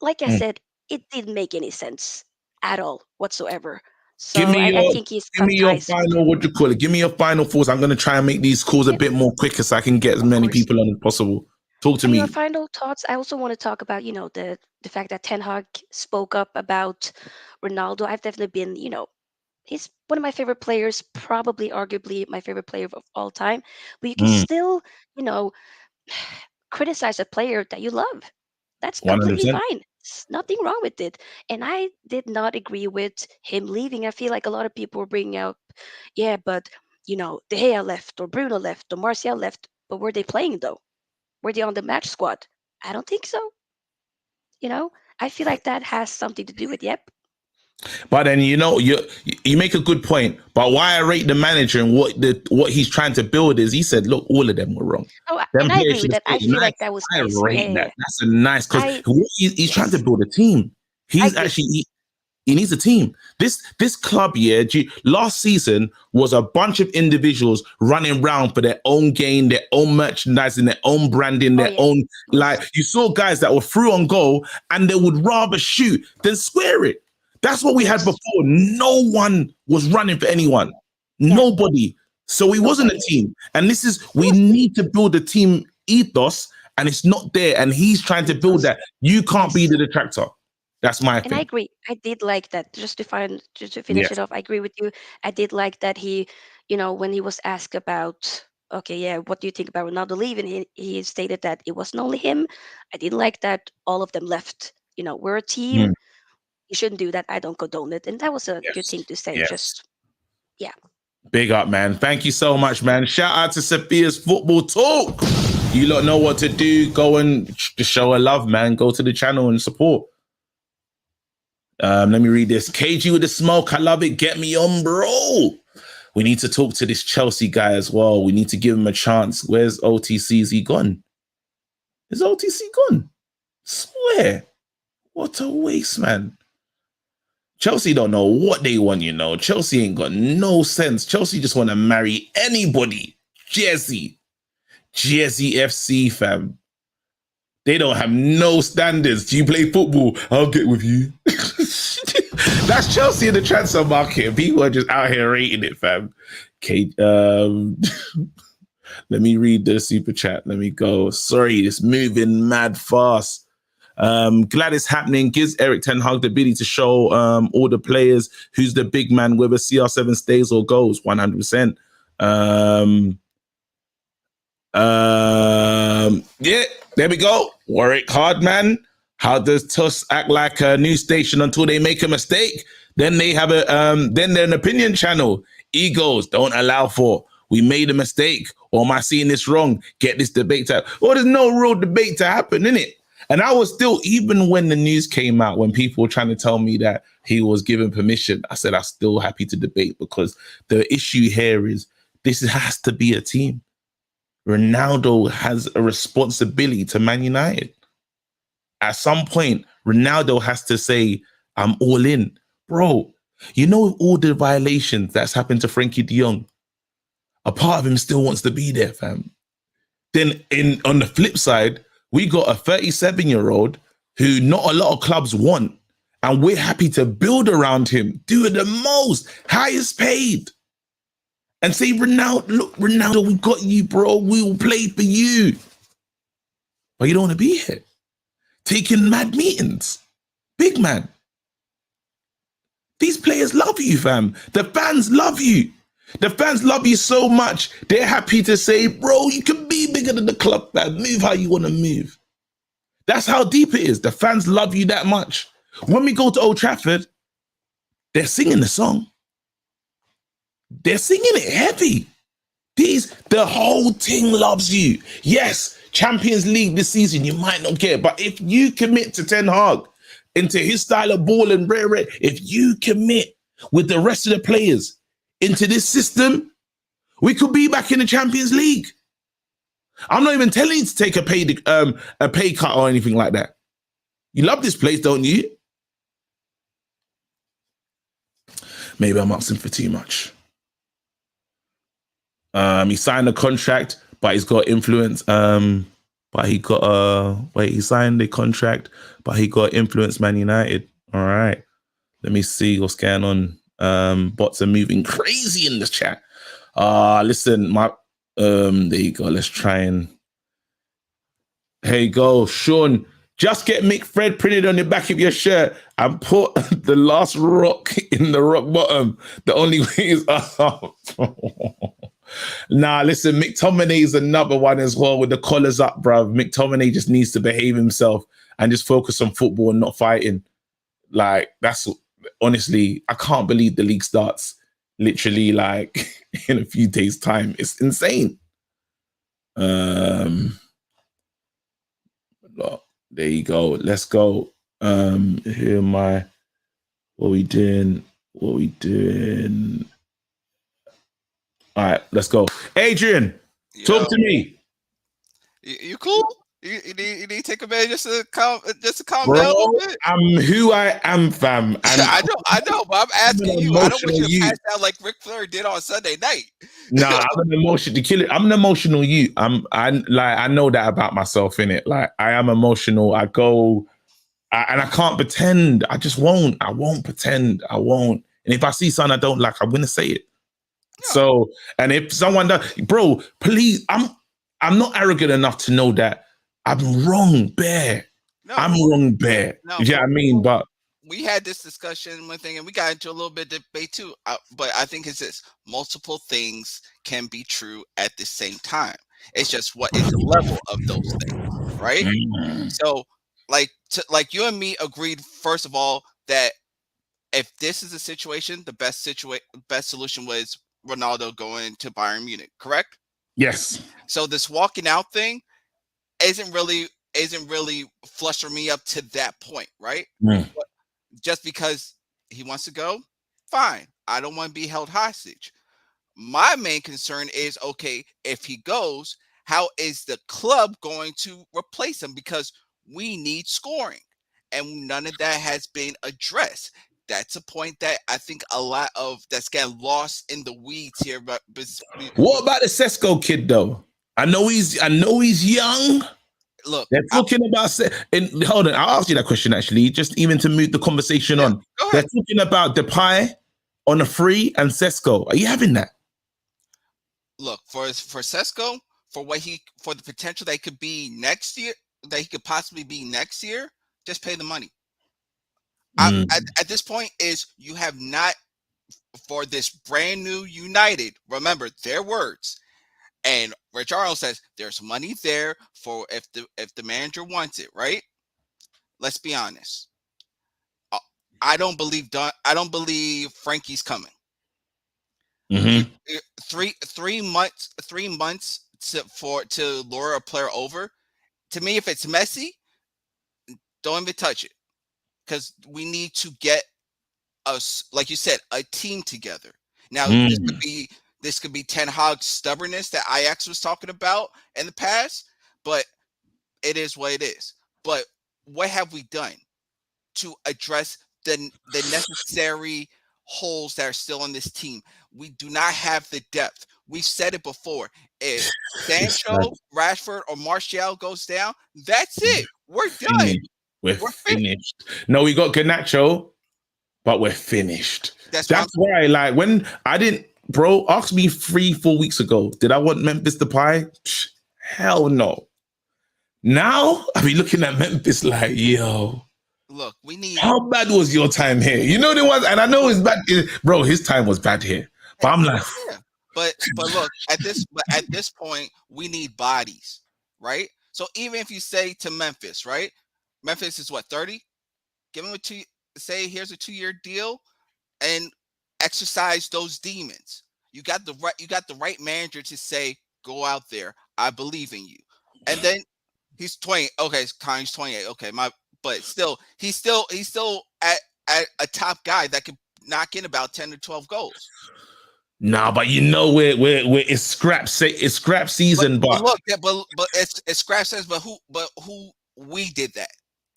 like I said, it didn't make any sense at all whatsoever. So I think he's give me your final. What do you call it? Give me your final thoughts. I'm going to try and make these calls a bit more quicker so I can get as many people on as possible. Talk to me. Your final thoughts. I also want to talk about, the fact that Ten Hag spoke up about Ronaldo. I've definitely been, he's one of my favorite players, probably arguably my favorite player of all time. But you can still, criticize a player that you love. That's completely 100%. fine. There's nothing wrong with it. And I did not agree with him leaving. I feel like a lot of people were bringing out, yeah, but, De Gea left or Bruno left or Martial left. But were they playing though? Were they on the match squad? I don't think so. I feel like that has something to do with But then you make a good point. But why I rate the manager and what he's trying to build is he said, look, all of them were wrong. Oh, and I agree with that. I feel like that was nice. I rate that. That's a nice because he's trying to build a team. He's actually he needs a team. This club, last season was a bunch of individuals running around for their own gain, their own merchandising, their own branding, their own you saw guys that were through on goal and they would rather shoot than square it. That's what we had before. No one was running for anyone. Nobody. So we wasn't a team. And we need to build a team ethos and it's not there, and he's trying to build that. You can't be the detractor. That's my And I thing. agree. I did like that. Just to finish Yes. it off, I agree with you. I did like that he, when he was asked about, okay, yeah, what do you think about Ronaldo leaving? He stated that it wasn't only him. I did like that all of them left. We're a team. Mm. You shouldn't do that. I don't condone it. And that was a good thing Yes. to say. Yes. Just, yeah. Big up, man. Thank you so much, man. Shout out to Sophia's Football Talk. You lot know what to do. Go and show her love, man. Go to the channel and support. Let me read this. KG with the smoke. I love it. Get me on, bro. We need to talk to this Chelsea guy as well. We need to give him a chance. Where's OTC? Is he gone? Is OTC gone? Swear. What a waste, man. Chelsea don't know what they want, Chelsea ain't got no sense. Chelsea just want to marry anybody. Jesse FC, fam. They don't have no standards. Do you play football? I'll get with you. That's Chelsea in the transfer market. People are just out here rating it, fam. Okay, let me read the super chat. Let me go. Sorry, it's moving mad fast. Glad it's happening. Gives Eric Ten Hag the ability to show all the players who's the big man, whether CR7 stays or goes. 100%. Yeah, there we go. Warwick hard, man. How does TUS act like a news station until they make a mistake? Then they have then they're an opinion channel. Egos don't allow for. We made a mistake, or am I seeing this wrong? Get this debate to happen. Well, there's no real debate to happen, innit? And I was still, even when the news came out, when people were trying to tell me that he was given permission, I said I'm still happy to debate, because the issue here is this has to be a team. Ronaldo has a responsibility to Man United. At some point, Ronaldo has to say, I'm all in. Bro, all the violations that's happened to Frankie de Jong, a part of him still wants to be there, fam. Then on the flip side, we got a 37-year-old who not a lot of clubs want, and we're happy to build around him, do the most, highest paid. And say, Ronaldo, look, Ronaldo, we got you, bro. We will play for you. But you don't want to be here. Taking mad meetings. Big man. These players love you, fam. The fans love you. The fans love you so much, they're happy to say, bro, you can be bigger than the club, man. Move how you want to move. That's how deep it is. The fans love you that much. When we go to Old Trafford, they're singing the song. They're singing it heavy. The whole team loves you. Yes, Champions League this season, you might not get it, but if you commit to Ten Hag, into his style of ball and if you commit with the rest of the players into this system, we could be back in the Champions League. I'm not even telling you to take a pay cut or anything like that. You love this place, don't you? Maybe I'm asking for too much. He signed a contract, but he's got influence. He signed the contract, but he got influence Man United. All right. Let me see what's going on. Bots are moving crazy in the chat. Listen, there you go. Let's try and. Here you go, Sean. Just get Mick Fred printed on the back of your shirt and put the last rock in the rock bottom. The only way is up. Nah, listen, McTominay is another one as well with the collars up, bruv. McTominay just needs to behave himself and just focus on football and not fighting. Like, that's honestly, I can't believe the league starts literally like in a few days' time. It's insane. There you go. Let's go. Here am I. What we doing? All right, let's go. Adrian, talk to me. You cool? You need to take a minute just to calm Bro, down a little bit. I'm who I am, fam. And I know, but I'm asking you. I don't want you to pass out like Ric Flair did on Sunday night. Nah, I'm an emotional killer. I'm an emotional you. I know that about myself, innit? Like, I am emotional. I I can't pretend. I just won't. I won't pretend. I won't. And if I see something I don't like, I'm gonna say it. So, and if someone does, bro, please, I'm not arrogant enough to know that I'm wrong, Bear. No, I'm wrong, Bear. no, Yeah, I mean, but we had this discussion one thing, and we got into a little bit of debate too. But I think it's this: multiple things can be true at the same time. It's just what is the level of those things, right? So, like you and me agreed first of all that if this is a situation, the best solution was Ronaldo going to Bayern Munich, correct? yes. So this walking out thing isn't really flushing me up to that point, right? Mm. But just because he wants to go, fine. I don't want to be held hostage. My main concern is, okay, if he goes, how is the club going to replace him? Because we need scoring, and none of that has been addressed. That's a point that I think a lot of that's getting lost in the weeds here. But What about the Sesko kid though? I know he's young. Look, They're talking about. And hold on, I'll ask you that question actually, just even to move the conversation on. Go They're ahead. talking about Depay on a free and Sesko. Are you having that? Look, for Sesko, for the potential that he could be next year, that he could possibly be next year, just pay the money. At this point, is you have not, for this brand new United, remember their words, and Rich Arnold says there's money there for if the manager wants it, right? Let's be honest. I don't believe Frankie's coming. Mm-hmm. 3 months to lure a player over. To me, if it's messy, don't even touch it, because we need to get us, like you said, a team together. Now, this could be Ten Hag's stubbornness that Ajax was talking about in the past, but it is what it is. But what have we done to address the necessary holes that are still on this team? We do not have the depth. We've said it before. If Sancho, Rashford, or Martial goes down, that's it. We're done. We're finished. No, we got Garnacho, but we're finished. That's why, like, when I didn't, bro, ask me 3-4 weeks ago, did I want Memphis Depay? Hell no. Now I be looking at Memphis like, yo, look, we need. How bad was your time here? You know the ones, and I know it's bad, bro. His time was bad here, but I'm like, yeah. But look, at this point, we need bodies, right? So even if you say to Memphis, right? Memphis is what, 30? Give him say here's a 2-year deal, and exercise those demons. You got the right manager to say, go out there. I believe in you. And then he's 20. Okay, he's 28. Okay, but still, he's still at a top guy that could knock in about 10 to 12 goals. Nah, but you know it's scrap season. But look, but it's scrap season. But who we did that,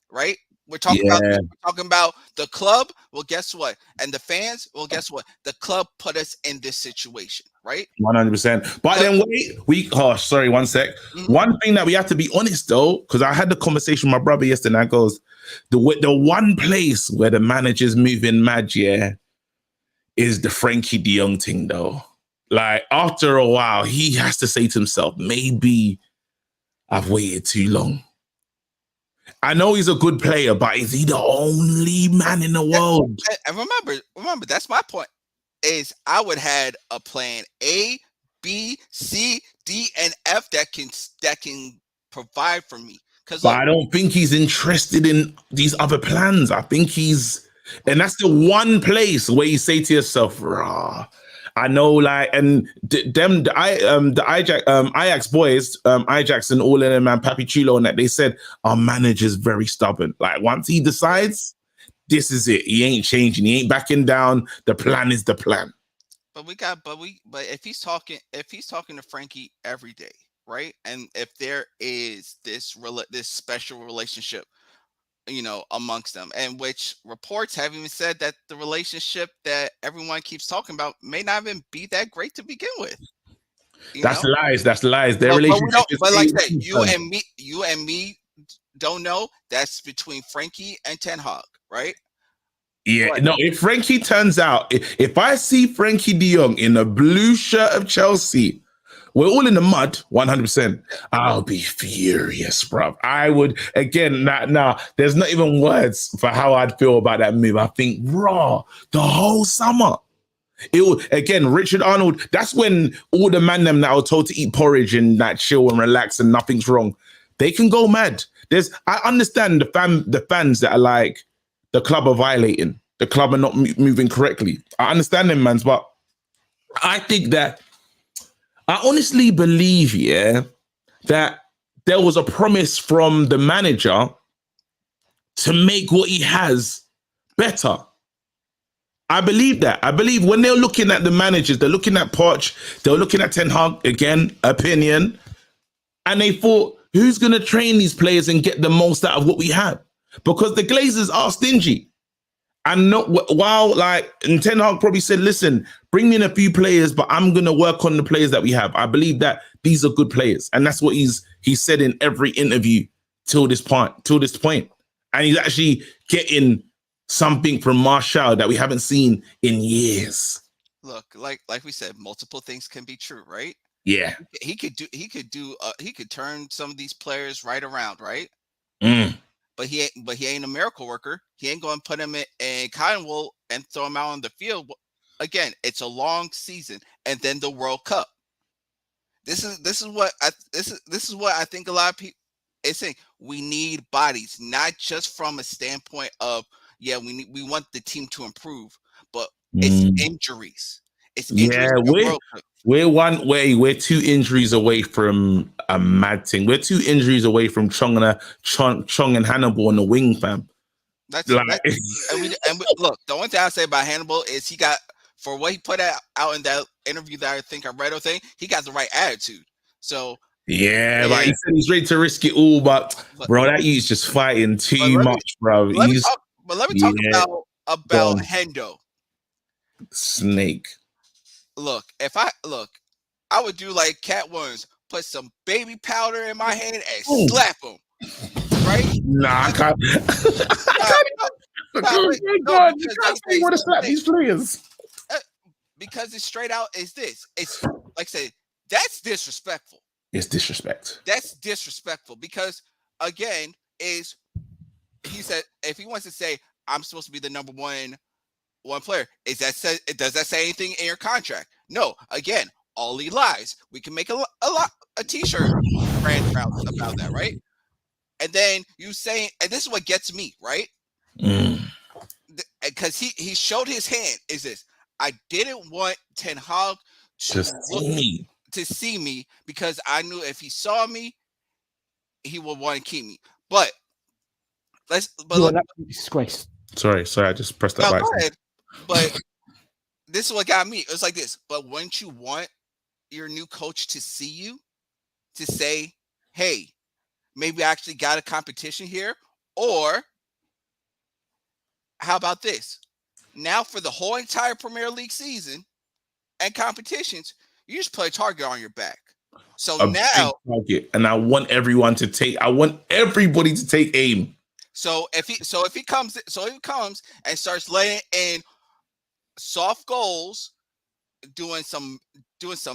right? We're talking about the club. Well, guess what? And the fans. Well, guess what? The club put us in this situation, right? 100%. But then wait, sorry, 1 sec. Mm-hmm. One thing that we have to be honest though, because I had the conversation with my brother yesterday, and I goes, the one place where the manager's moving mad, is the Frankie de Jong thing though. Like, after a while, he has to say to himself, maybe I've waited too long. I know he's a good player, but is he the only man in the world? And remember, that's my point. Is I would had a plan A, B, C, D, and F that can provide for me. But I don't think he's interested in these other plans. I think and that's the one place where you say to yourself, rah. I know, like, and the Ajax boys, Ajax and all of them, and Papi Chulo and that, they said our manager's very stubborn. Like, once he decides, this is it. He ain't changing. He ain't backing down. The plan is the plan. But if he's talking to Frankie every day, right? And if there is this special relationship, amongst them, and which reports have even said that the relationship that everyone keeps talking about may not even be that great to begin with. That's lies. Their relationship is. But like I said, you and me don't know. That's between Frankie and Ten Hag, right? Yeah, no, if Frankie turns out, if I see Frankie de Jong in a blue shirt of Chelsea we're all in the mud, 100%. I'll be furious, bruv. I would, again, there's not even words for how I'd feel about that move. I think, raw, the whole summer. Again, Richard Arnold, that's when all the man them that are told to eat porridge and like chill and relax and nothing's wrong, they can go mad. I understand the fans that are like, the club are violating, the club are not moving correctly. I understand them, man, but I think that, I honestly believe, that there was a promise from the manager to make what he has better. I believe that. I believe when they're looking at the managers, they're looking at Poch, they're looking at Ten Hag, again, opinion, and they thought, who's going to train these players and get the most out of what we have? Because the Glazers are stingy. And not while and Ten Hag probably said, listen, bring me in a few players, but I'm going to work on the players that we have. I believe that these are good players. And that's what he said in every interview till this point. And he's actually getting something from Martial that we haven't seen in years. Look, like we said, multiple things can be true, right? Yeah. He could turn some of these players right around, right? But he ain't a miracle worker. He ain't going to put him in cotton wool and throw him out on the field. Again, it's a long season, and then the World Cup. This is what I think a lot of people is saying. We need bodies, not just from a standpoint of we want the team to improve, but it's injuries. It's injuries. We're 2 injuries away from a mad thing. We're 2 injuries away from Chong and Hannibal on the wing, fam. Look, the only thing I say about Hannibal is he got, for what he put out in that interview that I think I read, he got the right attitude. So but he said he's ready to risk it all. But bro, that you's just fighting too much, bro. Let me talk about Hendo. Snake. Look, I would do like Cat Williams, put some baby powder in my hand and slap him. Right? Nah, I can't. You can't say you want to slap these players. Because it's straight out is this. It's like I said, that's disrespectful. It's disrespect. That's disrespectful because, again, he said if he wants to say, I'm supposed to be the number one player, does that say anything in your contract? No. Again, all he lies. We can make a t-shirt brand about that, right? And then you saying, and this is what gets me, right? Because he showed his hand. Is this? I didn't want Ten Hag to see me because I knew if he saw me, he would want to keep me. But disgrace. Sorry, I just pressed that button. But this is what got me. It was like this. But wouldn't you want your new coach to see you, to say, hey, maybe I actually got a competition here? Or how about this? Now for the whole entire Premier League season and competitions, you just play a target on your back. So now, and I want everybody to take aim. So if he comes and starts laying in soft goals, doing some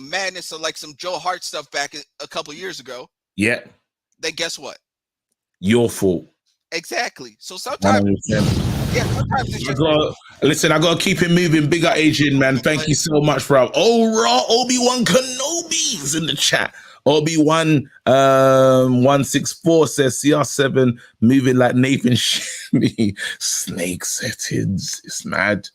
madness, or like some Joe Hart stuff back a couple of years ago. Yeah. Then guess what? Your fault. Exactly. So sometimes, sometimes it's just I gotta keep it moving. Big up Adrian, man. Thank you so much, bro. Oh, raw Obi-Wan Kenobi's in the chat. Obi-Wan 164 says CR7 moving like Nathan Shimmy. Snake settings. It's mad.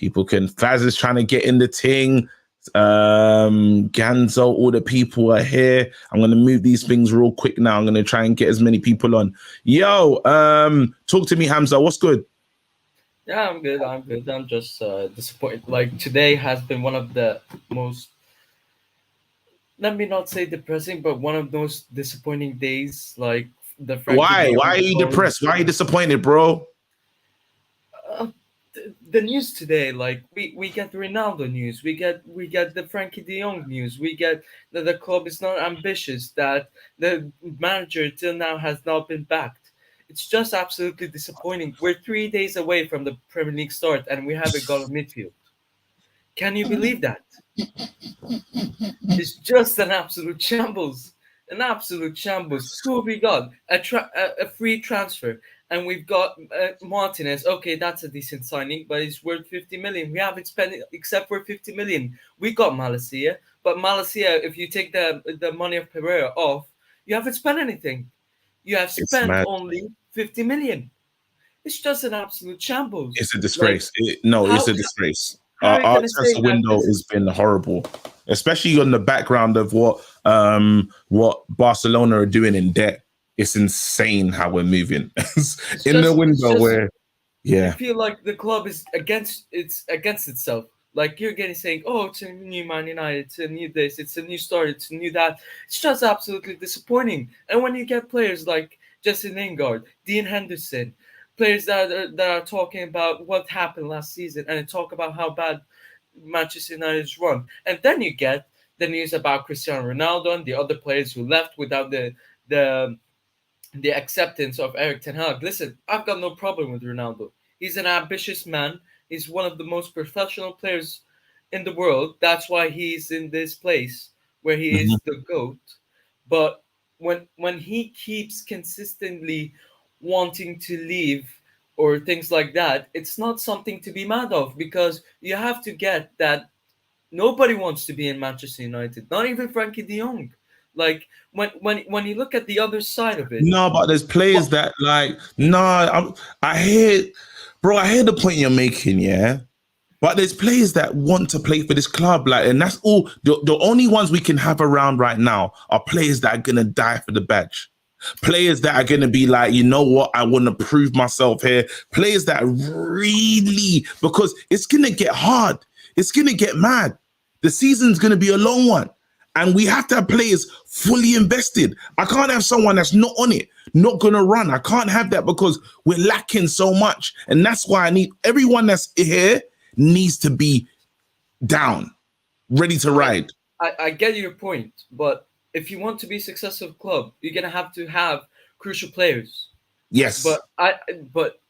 Faz is trying to get in the ting. Ganzo, all the people are here. I'm gonna move these things real quick now. I'm gonna try and get as many people on. Yo, talk to me, Hamza. What's good? Yeah, I'm good. I'm just disappointed. Like, today has been one of the most, let me not say depressing, but one of those disappointing days. Like the Why are you depressed? Why are you disappointed, bro? The news today, like we get the Ronaldo news, we get the Frankie de Jong news, we get that the club is not ambitious, that the manager till now has not been backed. It's just absolutely disappointing. We're 3 days away from the Premier League start, and we haven't got a midfield. Can you believe that? It's just an absolute shambles. An absolute shambles. Who have we got? A free transfer. And we've got Martinez. Okay, that's a decent signing, but it's worth 50 million. We haven't spent it except for 50 million. We got Malacia, but Malacia, if you take the money of Pereira off, you haven't spent anything. You have It's spent mad. only 50 million. It's just an absolute shambles. It's a disgrace. It's a disgrace. How are you Our gonna say transfer that window this has been horrible, especially on the background of what Barcelona are doing in debt. It's insane how we're moving in the window where, you feel like the club is against itself. Like you're getting saying, oh, it's a new Man United, it's a new this, it's a new start, it's a new that. It's just absolutely disappointing. And when you get players like Jesse Lingard, Dean Henderson, players that are talking about what happened last season and talk about how bad Manchester United's run, and then you get the news about Cristiano Ronaldo and the other players who left without the acceptance of Eric Ten Hag. Listen, I've got no problem with Ronaldo. He's an ambitious man. He's one of the most professional players in the world. That's why he's in this place where he is the GOAT. But when he keeps consistently wanting to leave or things like that, it's not something to be mad of, because you have to get that nobody wants to be in Manchester United, not even Frankie de Jong. Like when you look at the other side of it. No, but there's players that like, I hear the point you're making, yeah. But there's players that want to play for this club, like, and that's all. The only ones we can have around right now are players that are gonna die for the badge. Players that are gonna be like, you know what, I want to prove myself here. Players that really, because it's gonna get hard. It's gonna get mad. The season's gonna be a long one. And we have to have players fully invested. I can't have someone that's not on it, not going to run. I can't have that because we're lacking so much. And that's why I need everyone that's here needs to be down, ready to ride. I get your point, but if you want to be a successful club, you're going to have crucial players. Yes. But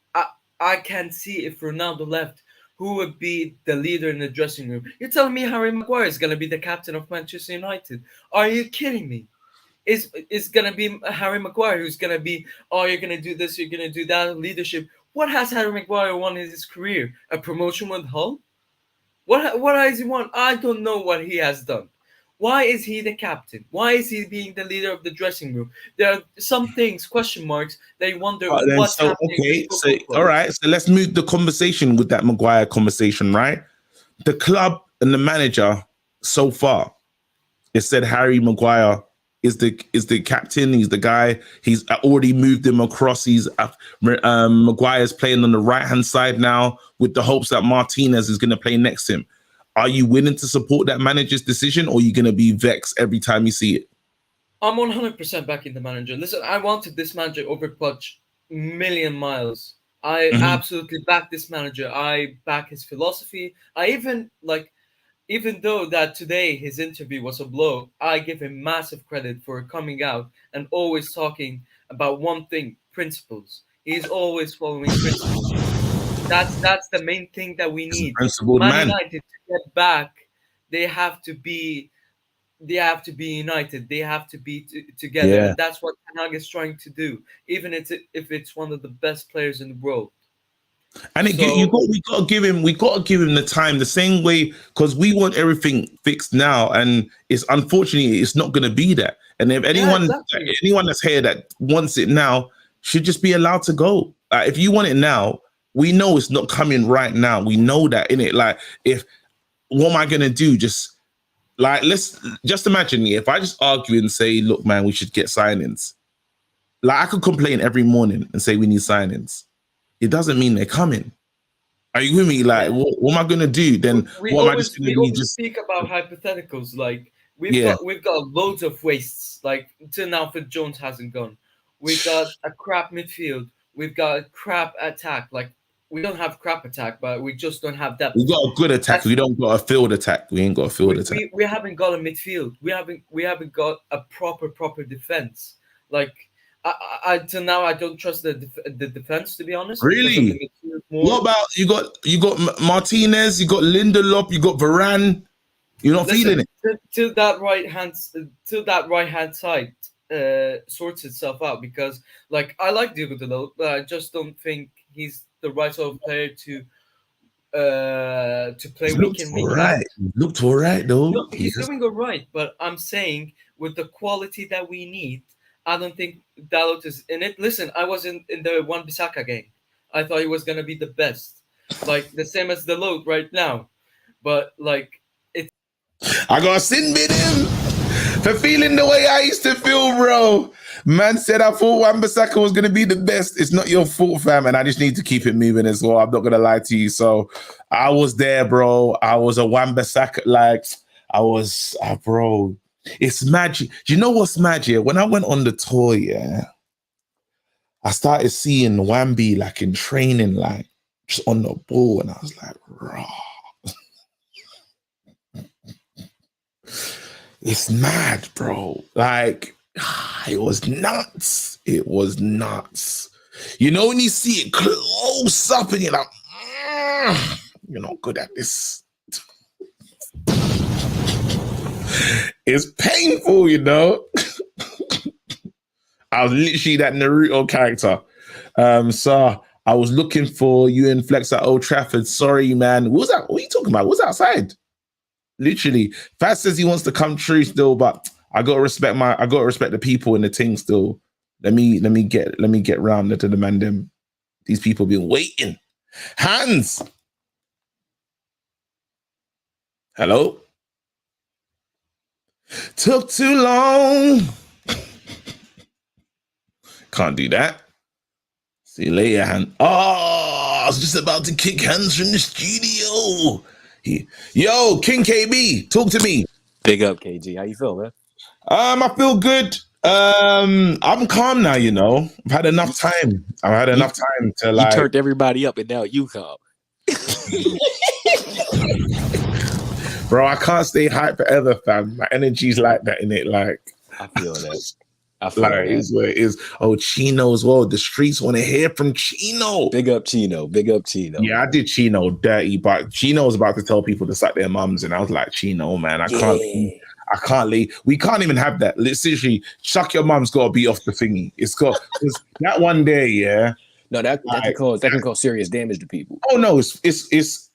I can see if Ronaldo left, who would be the leader in the dressing room? You're telling me Harry Maguire is going to be the captain of Manchester United? Are you kidding me? Is going to be Harry Maguire who's going to be, oh, you're going to do this, you're going to do that, leadership. What has Harry Maguire won in his career? A promotion with Hull? What has he won? I don't know what he has done. Why is he the captain? Why is he being the leader of the dressing room? There are some things, question marks, that you wonder what's happening. Okay, so all right, so let's move the conversation with that Maguire conversation, right? The club and the manager so far, it said Harry Maguire is the captain. He's the guy. He's already moved him across. Maguire's playing on the right hand side now with the hopes that Martinez is going to play next to him. Are you willing to support that manager's decision, or are you going to be vexed every time you see it? I'm 100% backing the manager. Listen, I wanted this manager over Poch million miles. I absolutely back this manager. I back his philosophy. I even though that today his interview was a blow, I give him massive credit for coming out and always talking about one thing: principles. He's always following principles. That's the main thing that we need. Man United to get back, they have to be united. They have to be together. Yeah. And that's what Ten Hag is trying to do, even if it's one of the best players in the world. And we got to give him the time, the same way, because we want everything fixed now, and it's unfortunately it's not going to be that. And if anyone that's here that wants it now should just be allowed to go. If you want it now, we know it's not coming right now. We know that, innit? Like, what am I going to do? Let's just imagine if I just argue and say, look, man, we should get signings. Like, I could complain every morning and say we need signings. It doesn't mean they're coming. Are you with me? Like, what am I going to do? Then we always speak about hypotheticals. Like, we've got loads of wastes. Like, till now, Phil Jones hasn't gone. We've got a crap midfield. We've got a crap attack. Like, we don't have crap attack, but we just don't have depth. We got a good attack. We don't got a field attack. We ain't got a field attack. We haven't got a midfield. We haven't got a proper defense. Like, I till now I don't trust the defense, to be honest. Really? What about you got Martinez, you got Lindelof, you got Varane. You're not feeling it. Till that right hand side sorts itself out, because like I like Diogo Dalot, but I just don't think he's the right sort of player to play week in, week out. Looked all right though. No, he's doing all right, but I'm saying with the quality that we need, I don't think Dalot is in it. Listen, I was in the Wan-Bissaka game. I thought he was gonna be the best, like the same as Dalot right now, but like I got sin with him for feeling the way I used to feel, bro. Man said I thought Wan-Bissaka was going to be the best. It's not your fault, fam, and I just need to keep it moving as well. I'm not going to lie to you. So I was there, bro. I was a Wan-Bissaka, bro. It's magic. Do you know what's magic? When I went on the tour, yeah, I started seeing Wambi like in training, like just on the ball, and I was like, raw. It's mad, bro. Like, it was nuts. It was nuts. You know, when you see it close up and you're like, you're not good at this. It's painful, you know. I was literally that Naruto character. So I was looking for you in Flex at Old Trafford. Sorry, man. What was that? What are you talking about? What's outside? Literally, Faz says he wants to come true still, but I gotta respect the people in the thing still. Let me get round to the man them. These people been waiting. Hands. Hello. Took too long. Can't do that. See you later, hand. Oh, I was just about to kick hands from the studio. Yo, King KB, talk to me. Big up, KG. How you feel, man? I feel good. I'm calm now, you know. I've had enough time. To like. You turned everybody up and now you calm. Bro, I can't stay hype forever, fam. My energy's like that, innit? Like, I feel that. It is what it is. Oh, Chino as well. The streets want to hear from Chino. Big up Chino. Big up Chino. Yeah, I did Chino dirty, but Chino was about to tell people to suck their mums, and I was like, Chino, man, I can't leave. We can't even have that. Literally, suck your mum's got to be off the thingy. It's that one day, yeah. No, that can cause serious damage to people. Oh no, it's like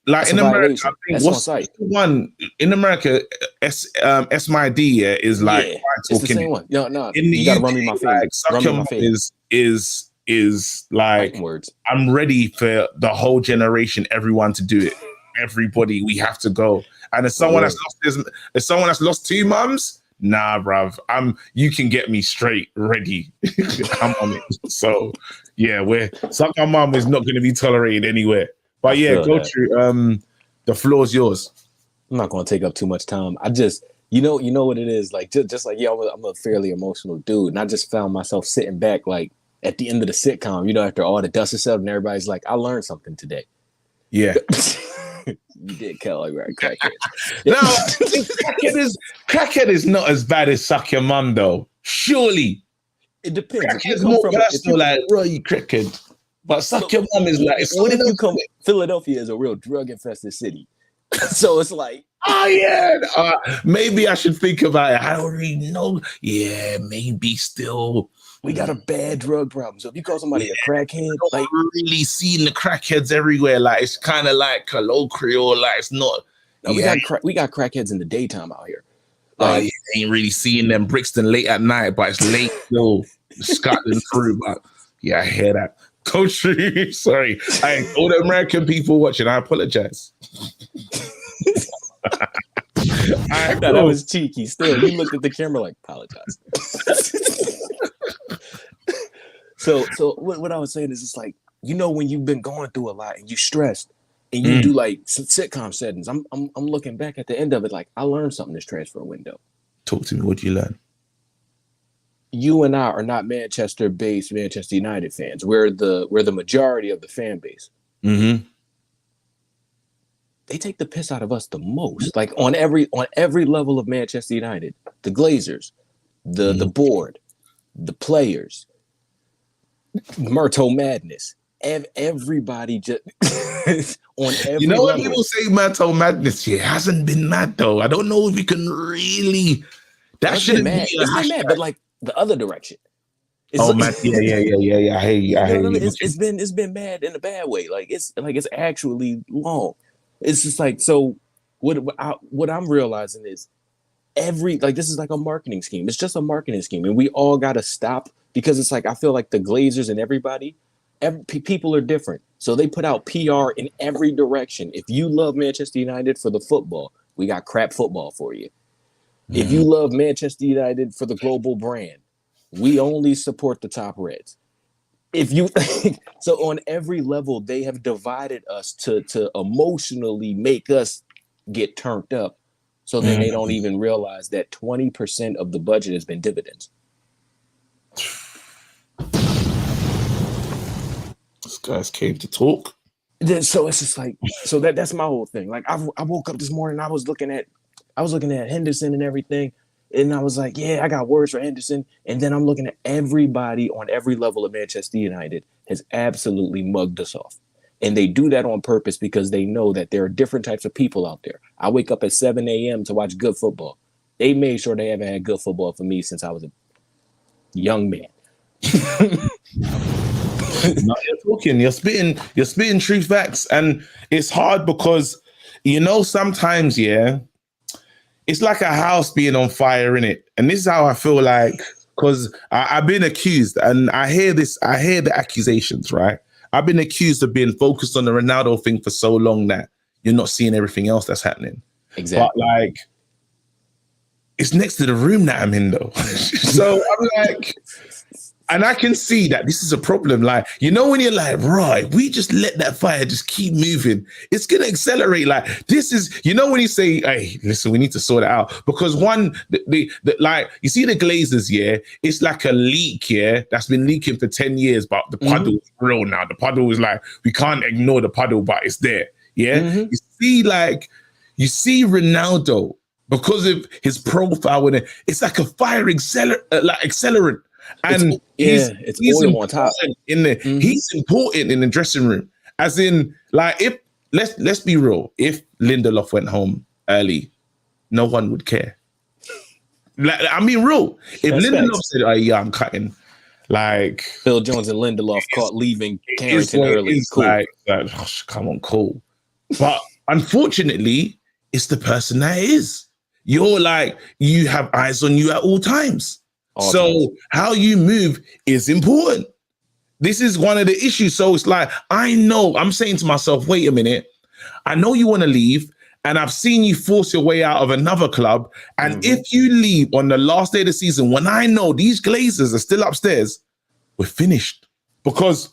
that's in America. I think what's the one in America? SMID, yeah, is like it's the same one. No, in the you gotta run me my face. Like, suck your mum is like words. I'm ready for the whole generation, everyone to do it. Everybody, we have to go. And as someone that's lost two mums, nah, bruv. You can get me straight ready. I'm on it. So yeah, suck my mum is not going to be tolerated anywhere. But yeah, go through. The floor's yours. I'm not going to take up too much time. I just, you know what it is. Like just like I'm a fairly emotional dude, and I just found myself sitting back, like at the end of the sitcom. You know, after all the dust is settled, and everybody's like, "I learned something today." Yeah. You did kill like right, crackhead. No, crackhead is not as bad as suck your mum though. Surely. It depends. Crackhead's more personal, like, bro, you crackhead. But suck your mum is like, what if you come? Philadelphia is a real drug infested city, so it's like, oh yeah, maybe I should think about it. I don't really know. Yeah, maybe still. We got a bad drug problem. So if you call somebody a crackhead, like really seeing the crackheads everywhere, like it's kind of like colloquial, like it's not. No, we got crackheads in the daytime out here. Like, you ain't really seeing them Brixton late at night, but it's late still Scotland through. But yeah, I hear that. Coach, sorry, all the American people watching, I apologize. That was cheeky. Still, you looked at the camera like apologize. So what I was saying is, it's like, you know, when you've been going through a lot and you stressed and you do like sitcom settings, I'm looking back at the end of it like I learned something this transfer window. Talk to me. What did you learn? You and I are not Manchester-based Manchester United fans. We're the majority of the fan base. Mm-hmm. They take the piss out of us the most. Like on every level of Manchester United, the Glazers, the board, the players, Murto Madness. everybody just on every You know when level. people say Matto madness here, it hasn't been mad though. I don't know if we can really. That shouldn't be a It's been mad, hashtag. but like the other direction. It's Oh man, yeah. I hear you. You I know hear what I mean? you. It's been mad in a bad way. Like it's actually long. It's just like, so what I'm realizing is this is like a marketing scheme. It's just a marketing scheme, and we all got to stop, because it's like, I feel like the Glazers and everybody, people are different, so they put out PR in every direction. If you love Manchester United for the football, we got crap football for you. If you love Manchester United for the global brand, we only support the top reds. If you so on every level, they have divided us to emotionally make us get turned up, so then they don't even realize that 20% of the budget has been dividends. This guy's came to talk. So it's just like, so that's my whole thing. Like I woke up this morning, I was looking at Henderson and everything, and I was like, yeah, I got words for Henderson. And then I'm looking at everybody on every level of Manchester United has absolutely mugged us off. And they do that on purpose because they know that there are different types of people out there. I wake up at 7 a.m. to watch good football. They made sure they haven't had good football for me since I was a young man. No, you're talking, you're spitting true facts. And it's hard because, sometimes, it's like a house being on fire, innit? And this is how I feel like, because I've been accused, and I hear the accusations, right? I've been accused of being focused on the Ronaldo thing for so long that you're not seeing everything else that's happening. Exactly. But like, it's next to the room that I'm in though. So I'm like, and I can see that this is a problem. Like, when you're like, right, we just let that fire just keep moving, it's going to accelerate. Like, this is, when you say, hey, listen, we need to sort it out. Because like, you see the Glazers, it's like a leak, that's been leaking for 10 years, but the puddle is real now. The puddle is like, we can't ignore the puddle, but it's there. You see Ronaldo, because of his profile, and it's like a fire accelerant. And he's oil on top. He's important in the dressing room. As in, like, if let's be real, if Lindelof went home early, no one would care. Like, I mean, real. If That's Lindelof facts. said, "Oh yeah, I'm cutting," like Phil Jones and Lindelof caught leaving Carrington early. Cool. Like, come on, cool. But unfortunately, it's the person that it is. You're like, you have eyes on you at all times. So how you move is important. This is one of the issues. So it's like, I'm saying to myself, wait a minute. I know you want to leave, and I've seen you force your way out of another club. And if you leave on the last day of the season, when I know these Glazers are still upstairs, we're finished. Because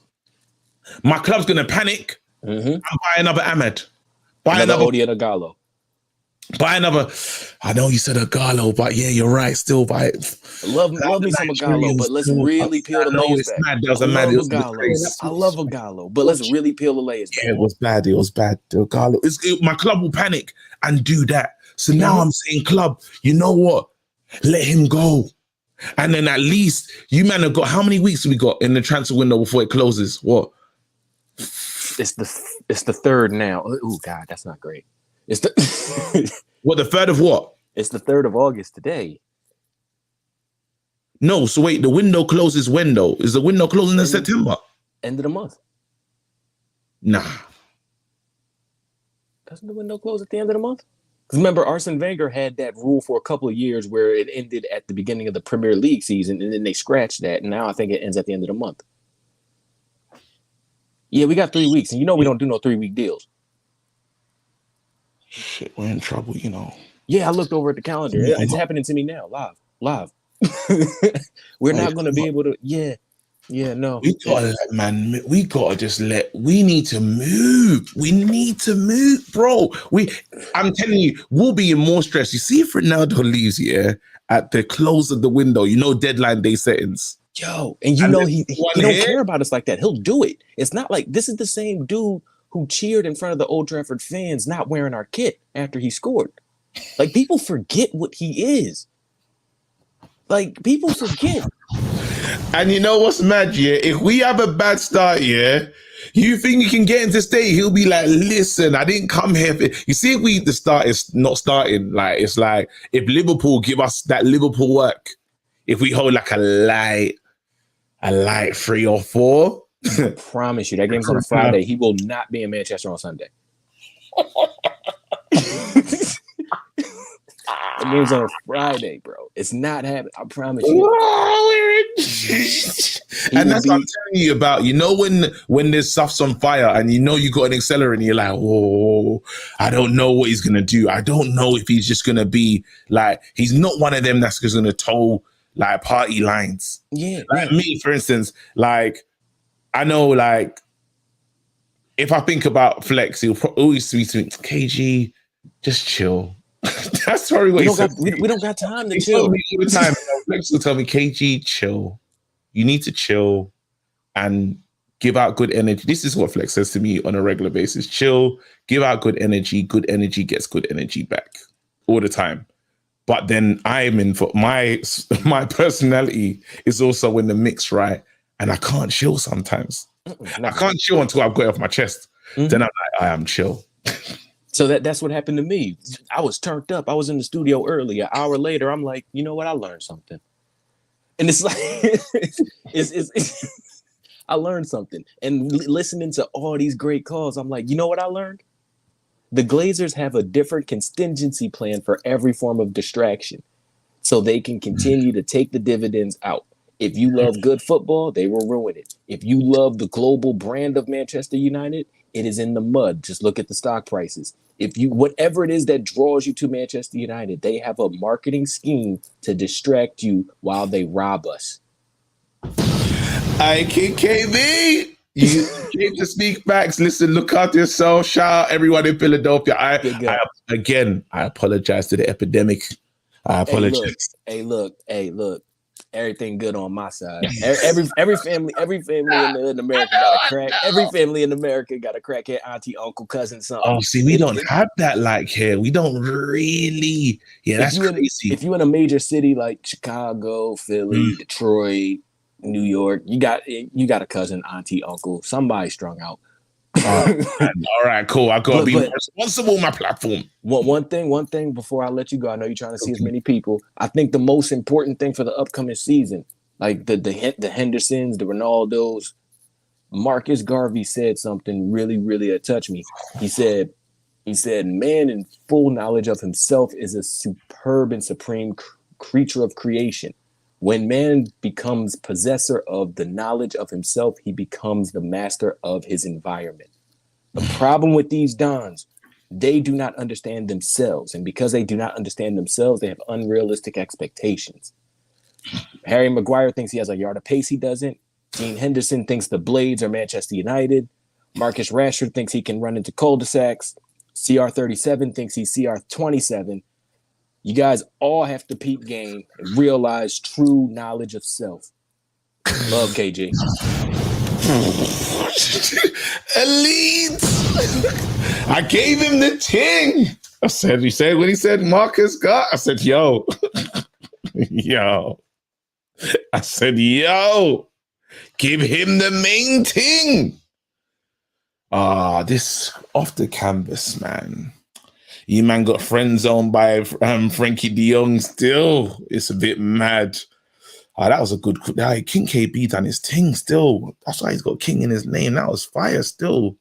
my club's going to panic and buy another Ahmed. Buy another Odion Gallo. Buy another. I know you said a Gallo, but yeah, you're right. Still buy it. Love me some Gallo, but let's really peel the layers back. I love a Gallo, but let's really peel the layers back. Yeah, it was bad. The Gallo. My club will panic and do that. So now I'm saying, club, you know what? Let him go. And then at least you man have got, how many weeks have we got in the transfer window before it closes? What? It's the third now. Oh God, that's not great. It's the what, the 3rd of what? It's the 3rd of August today. No, so wait, the window closes when though? Is the window closing in September? End of the month. Nah. Doesn't the window close at the end of the month? Because remember, Arsene Wenger had that rule for a couple of years where it ended at the beginning of the Premier League season, and then they scratched that, and now I think it ends at the end of the month. Yeah, we got 3 weeks, and we don't do no 3-week deals. Shit, we're in trouble, Yeah, I looked over at the calendar. It's happening to me now, live. We're not going to be able to. Yeah, no. We gotta we need to move. We need to move, bro. I'm telling you, we'll be in more stress. You see, if Ronaldo leaves at the close of the window, deadline day settings. Yo, and he don't care about us like that. He'll do it. It's not like this is the same dude who cheered in front of the Old Trafford fans not wearing our kit after he scored. Like, people forget what he is. Like, people forget. And you know what's mad, yeah? If we have a bad start, yeah, you think you can get him to stay? He'll be like, listen, I didn't come here for... You see, if the start is not starting, like, it's like, if Liverpool give us that Liverpool work, if we hold like a light 3 or 4... I promise you, that game's on a Friday. He will not be in Manchester on Sunday. The game's on a Friday, bro. It's not happening. I promise you. And that's what I'm telling you about. You know when there's stuff's on fire and you know you got an accelerator and you're like, oh, I don't know what he's gonna do. I don't know if he's just gonna be like, he's not one of them that's just gonna toe like party lines. Yeah. Like me, for instance, like I know, like if I think about Flex, he'll always be to me, KG, just chill. That's probably what we don't got time to he chill. told me all the time. Flex will tell me, KG, chill. You need to chill and give out good energy. This is what Flex says to me on a regular basis. Chill, give out good energy. Good energy gets good energy back all the time. But then I'm in for my personality is also in the mix, right? And I can't chill sometimes. I can't chill until I've got it off my chest. Mm-hmm. Then I'm like, I am chill. So that's what happened to me. I was turned up. I was in the studio early. An hour later, I'm like, you know what? I learned something. And it's like, I learned something. And listening to all these great calls, I'm like, you know what I learned? The Glazers have a different contingency plan for every form of distraction, so they can continue to take the dividends out. If you love good football, they will ruin it. If you love the global brand of Manchester United, it is in the mud. Just look at the stock prices. If you, whatever it is that draws you to Manchester United, they have a marketing scheme to distract you while they rob us. IKKB, you came to speak facts. Listen, look after yourself. Shout out everyone in Philadelphia. I apologize to the epidemic. I apologize. Hey, look. Everything good on my side. Every family in America got a crack. Every family in America got a crackhead auntie, uncle, cousin, something. Oh, see, we don't have that like here. We don't really. Yeah, that's crazy. If you're in a major city like Chicago, Philly, Detroit, New York, you got a cousin, auntie, uncle, somebody strung out. All right, cool. I gotta be responsible on my platform. One thing before I let you go. I know you're trying to see as many people. I think the most important thing for the upcoming season, like the Hendersons, the Ronaldos, Marcus Garvey said something really touched me. He said, man in full knowledge of himself is a superb and supreme creature of creation. When man becomes possessor of the knowledge of himself, he becomes the master of his environment. The problem with these dons, they do not understand themselves. And because they do not understand themselves, they have unrealistic expectations. Harry Maguire thinks he has a yard of pace he doesn't. Dean Henderson thinks the Blades are Manchester United. Marcus Rashford thinks he can run into cul-de-sacs. CR37 thinks he's CR27. You guys all have to peep game and realize true knowledge of self. Love, KG. Elite. I gave him the ting. He said when he said Marcus got, I said, yo. I said, yo, give him the main ting. This off the canvas, man. You man got friend zoned by Frankie de Jong still. It's a bit mad. That was a good... King KB done his thing still. That's why he's got King in his name. That was fire still.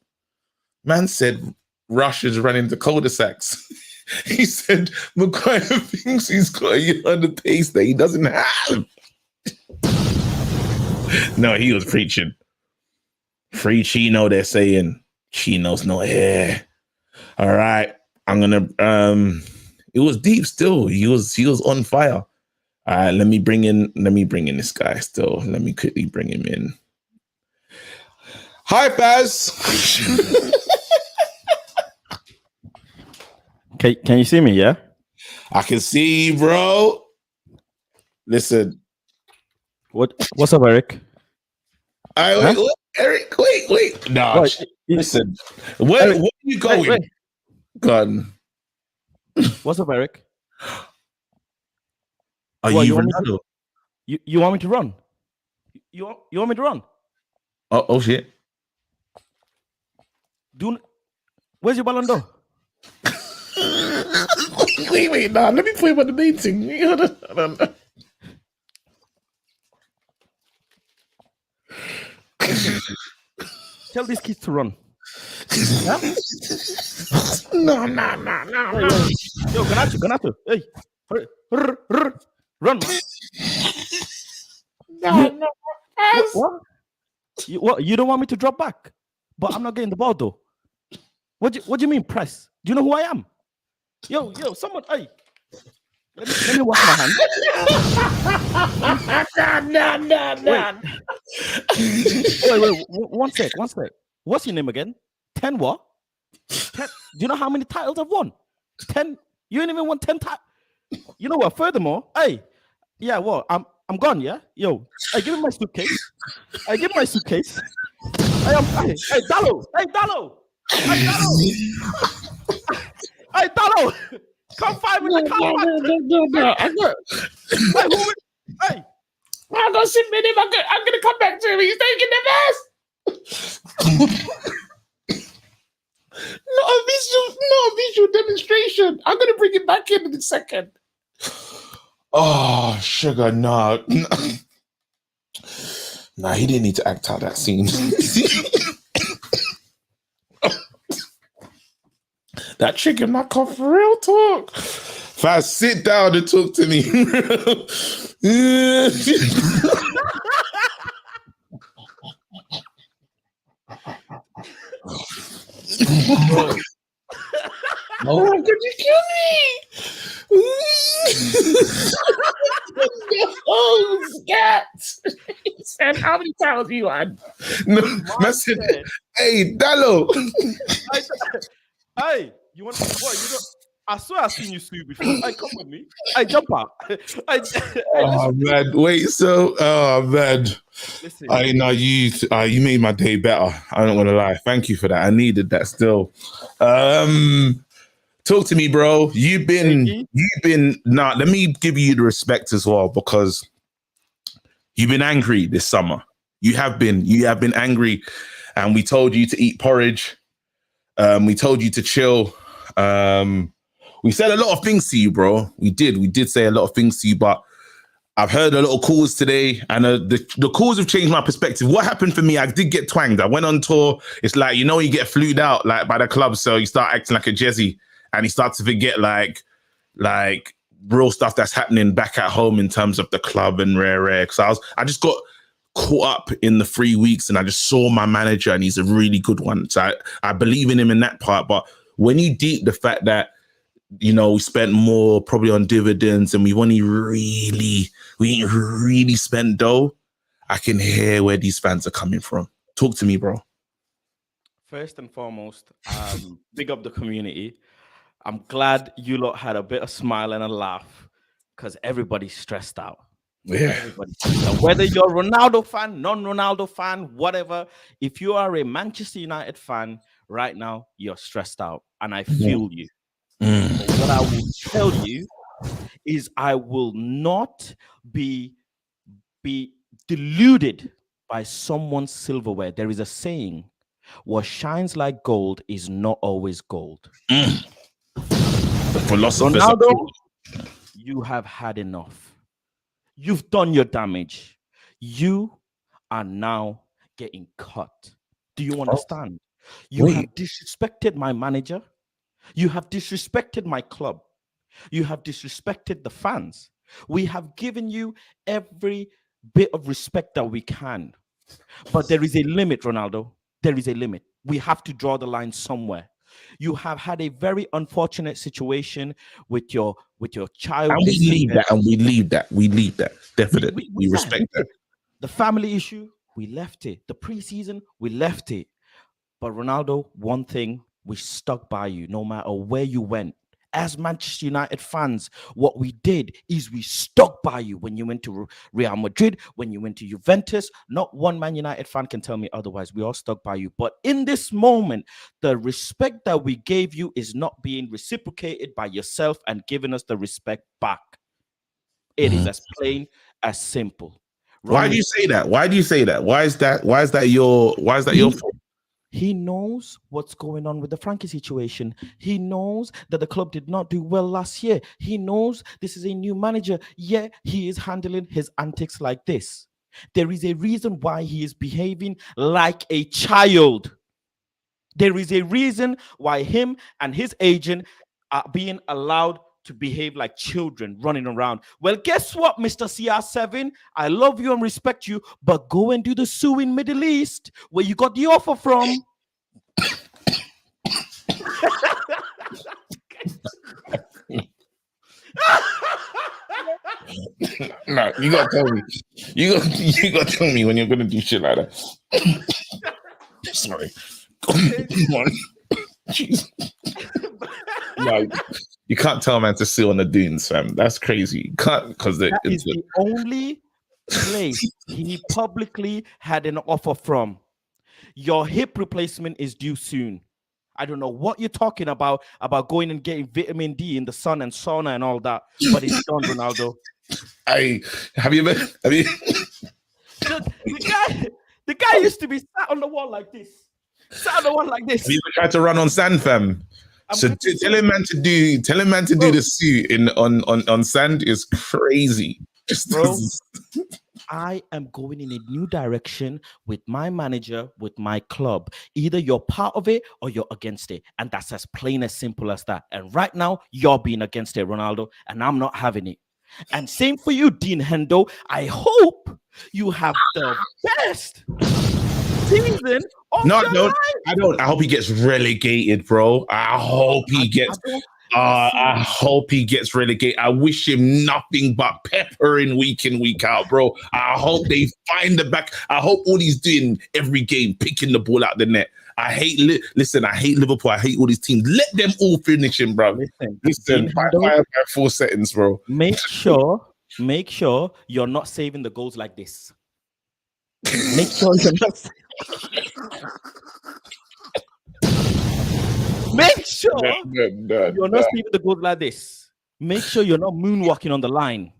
Man said Russia's running the cul-de-sacs. He said Maguire thinks he's got a yard of pace that he doesn't have. No, he was preaching. Free Chino, they're saying. Chino's not here. All right. I'm gonna it was deep still. He was on fire. All right, let me bring in this guy still. Let me quickly bring him in. Hi, Baz. Can you see me, yeah? I can see you, bro. Listen. What's up, Eric? All right, wait, Eric, wait. No, listen. Where are you going? Wait. God. What's up, Eric? Are you Ronaldo? You want me to run? You want me to run? Oh shit. Where's your Ballon d'Or? wait, nah. Let me play about the main thing. Hold on. Tell these kids to run. No. Yo, Ganacho. Hey, run, man. No. What? You don't want me to drop back? But I'm not getting the ball though. What do you mean press? Do you know who I am? Yo, someone, hey. Let me wash my hands. No. Wait. One sec. What's your name again? 10 what? 10, do you know how many titles I've won? 10. You ain't even won 10 titles. You know what? Furthermore, hey, yeah, well, I'm gone, yeah? Yo, hey, give me my suitcase. Hey, Dallo. Hey, Dallo. Come find me. No. Hey. I'm gonna sit with him. I'm gonna come back to him. He's taking the best. Not a visual demonstration. I'm gonna bring him back in a second. Oh, sugar, no. Nah, he didn't need to act out that scene. That chicken knock off real talk. Fast, sit down and talk to me. Oh, could you kill me? Oh, scat. He said, how many times you had? No, I said, hey, Dallo. Hey, you want what? You know, I swear I've seen you sue before. Hey, come with me. Hey, jump out. Oh man, wait. So, oh man, Listen. I know you made my day better. I don't want to lie. Thank you for that. I needed that still. Talk to me, bro. You've been. Nah, let me give you the respect as well because you've been angry this summer. You have been angry, and we told you to eat porridge. We told you to chill. We said a lot of things to you, bro. We did say a lot of things to you, but I've heard a lot of calls today, and the calls have changed my perspective. What happened for me, I did get twanged. I went on tour. It's like, you know, you get flued out like by the club, so you start acting like a Jezzy, and you start to forget like real stuff that's happening back at home in terms of the club and rare. Because I just got caught up in the 3 weeks, and I just saw my manager, and he's a really good one. So I believe in him in that part. But when you deep the fact that, you know, we spent more probably on dividends and we ain't really spent dough, I can hear where these fans are coming from. Talk to me, bro. First and foremost, big up the community. I'm glad you lot had a bit of smile and a laugh because everybody's stressed out. Yeah. Everybody's stressed out. Whether you're a Ronaldo fan, non-Ronaldo fan, whatever, if you are a Manchester United fan right now, you're stressed out. And I feel you. But what I will tell you is I will not be deluded by someone's silverware. There is a saying, what shines like gold is not always gold. The philosophers. Ronaldo, you have had enough. You've done your damage. You are now getting cut. Do you understand? You have disrespected my manager. You have disrespected my club. You have disrespected the fans. We have given you every bit of respect that we can. But there is a limit, Ronaldo. There is a limit. We have to draw the line somewhere. You have had a very unfortunate situation with your child. And we leave that. We leave that. Definitely. We respect that. The family issue, we left it. The preseason, we left it. But Ronaldo, one thing, we stuck by you no matter where you went. As Manchester United fans, what we did is we stuck by you when you went to Real Madrid, when you went to Juventus. Not one Man United fan can tell me otherwise. We all stuck by you. But in this moment, the respect that we gave you is not being reciprocated by yourself and giving us the respect back. It is as plain as simple. Why do you say that? Why do you say that? Why is that your fault? He knows what's going on with the Frankie situation. He knows that the club did not do well last year. He knows this is a new manager. Yeah, he is handling his antics like this. There is a reason why he is behaving like a child. There is a reason why him and his agent are being allowed to behave like children running around. Well, guess what, Mr. CR7? I love you and respect you, but go and do the sue in Middle East where you got the offer from. No, you gotta tell me. You gotta tell me when you're gonna do shit like that. Sorry. Jeez. No, you can't tell a man to sit on the dunes, fam. That's crazy. You can't, because that is the only place he publicly had an offer from. Your hip replacement is due soon. I don't know what you're talking about going and getting vitamin D in the sun and sauna and all that, but it's done, Ronaldo. Have you the guy used to be sat on the wall like this. Sat on the wall like this. Have you ever tried to run on sand, fam? So tell him man to do the suit on sand is crazy. Bro, I am going in a new direction with my manager, with my club. Either you're part of it or you're against it. And that's as plain as simple as that. And right now, you're being against it, Ronaldo, and I'm not having it. And same for you, Dean Hendo. I hope you have the best season of your life. I don't. I hope he gets relegated, bro. I hope he gets relegated. I wish him nothing but peppering week in, week out, bro. I hope they find the back. I hope all he's doing every game, picking the ball out the net. I hate Liverpool. I hate all these teams. Let them all finish him, bro. Listen, by 4 seconds, bro. Make sure you're not saving the goals like this. Make sure you're not. Make sure you're not saving the goals like this. Make sure you're not moonwalking on the line.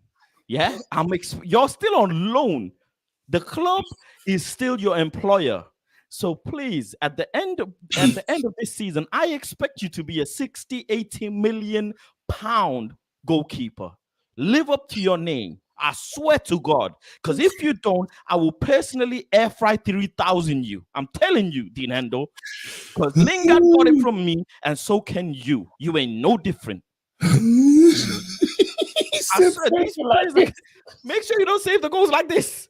Yeah, you're still on loan. The club is still your employer. So please, at the end of this season, I expect you to be a 60-80 million pound goalkeeper. Live up to your name. I swear to God. Because if you don't, I will personally air fry 3,000 you. I'm telling you, Dean Hendo. Because Lingard got it from me, and so can you. You ain't no different. I swear, make sure you don't save the goals like this.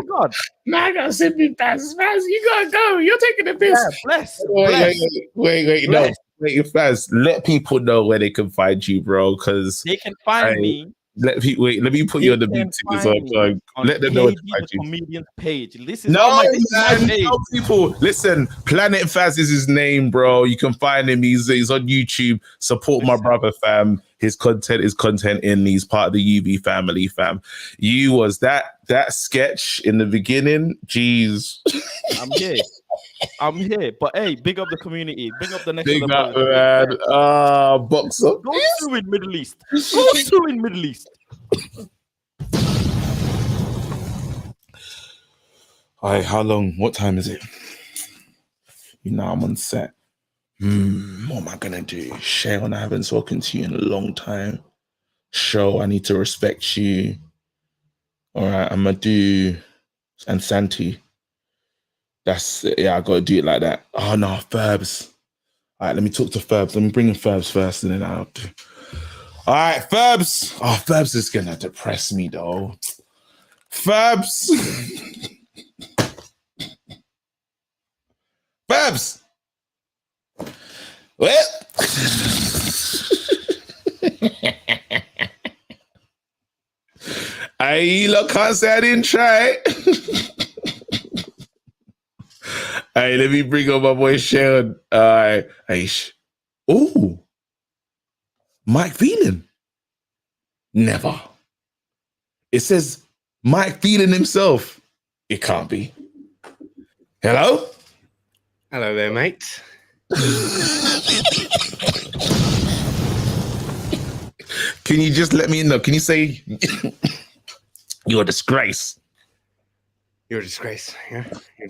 God. I gotta send me fast. You gotta go. You're taking the piss. Yeah, bless. Wait. No. Wait, fast. Let people know where they can find you, bro. Because they can find me. Let me put you on the big tickets on. Let them know where to find you. Comedian page. This is my page. No, people. Listen, Planet Faz is his name, bro. You can find him. He's on YouTube. Support my brother, fam. His content is content in. He's part of the UB family, fam. You was that sketch in the beginning. Jeez. I'm here. But hey, big up the community. Big up the next big up, man. Box up. Go through in Middle East. Go through in Middle East. Alright, how long? What time is it? You know I'm on set. What am I gonna do? Sharon, I haven't spoken to you in a long time. Show, I need to respect you. Alright, I'm gonna do and Santi. I gotta do it like that. Oh no, Ferbs. Alright, let me talk to Ferbs. Let me bring in Ferbs first and then I'll do. Alright, Ferbs. Oh, Ferbs is gonna depress me though. Ferbs. Ferbs. Well. Look, can't say I didn't try. Hey, let me bring up my boy Sharon. Oh, Mike Phelan. Never. It says Mike Phelan himself. It can't be. Hello? Hello there, mate. Can you just let me know? Can you say You're a disgrace. You're a disgrace. Yeah. You're a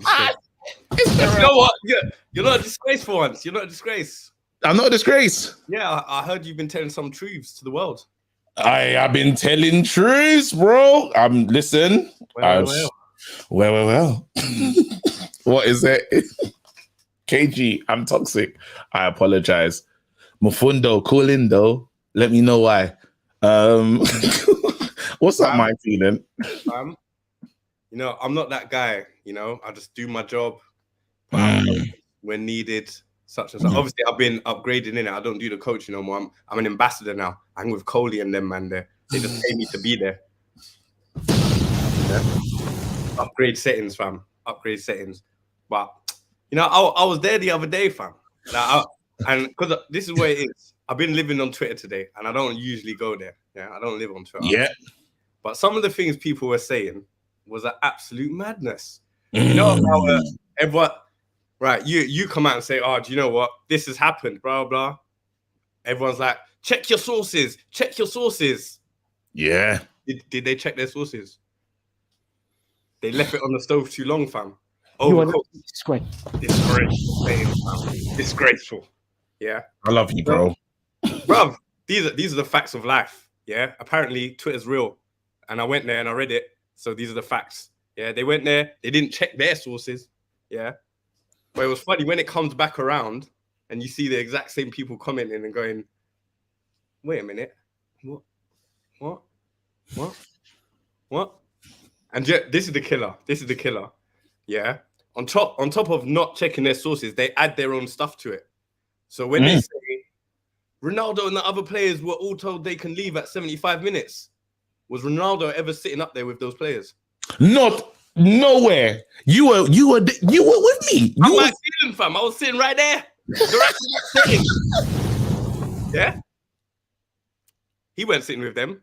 disgrace. You know what? You're not a disgrace for once. You're not a disgrace. I'm not a disgrace. Yeah, I heard you've been telling some truths to the world. I have been telling truths, bro. Listen. Well. What is it? KG, I'm toxic. I apologize. Mufundo, call in though. Let me know why. What's up, my feeling? You know, I'm not that guy. You know, I just do my job when needed. Such and such. Obviously, I've been upgrading in it. I don't do the coaching no more. I'm an ambassador now. I'm with Coley and them, man. There, they just pay me to be there. Yeah. Upgrade settings, fam. Upgrade settings. But you know, I was there the other day, fam. And because this is where it is. I've been living on Twitter today, and I don't usually go there. Yeah, I don't live on Twitter. Yeah. But some of the things people were saying was an absolute madness. You know how everyone. Right, you come out and say, oh, do you know what? This has happened, blah, blah. Everyone's like, check your sources. Check your sources. Yeah. Did they check their sources? They left it on the stove too long, fam. Disgraceful. Yeah. I love you, bro. Bruv, these are the facts of life. Yeah. Apparently, Twitter's real. And I went there and I read it. So these are the facts. Yeah. They went there. They didn't check their sources. Yeah. But it was funny when it comes back around and you see the exact same people commenting and going, wait a minute. What? And this is the killer. Yeah. On top of not checking their sources, they add their own stuff to it. So when they say Ronaldo and the other players were all told they can leave at 75 minutes, was Ronaldo ever sitting up there with those players? Not nowhere. You were with me. I'm like feeling, fam. I was sitting right there. Yeah. He went sitting with them.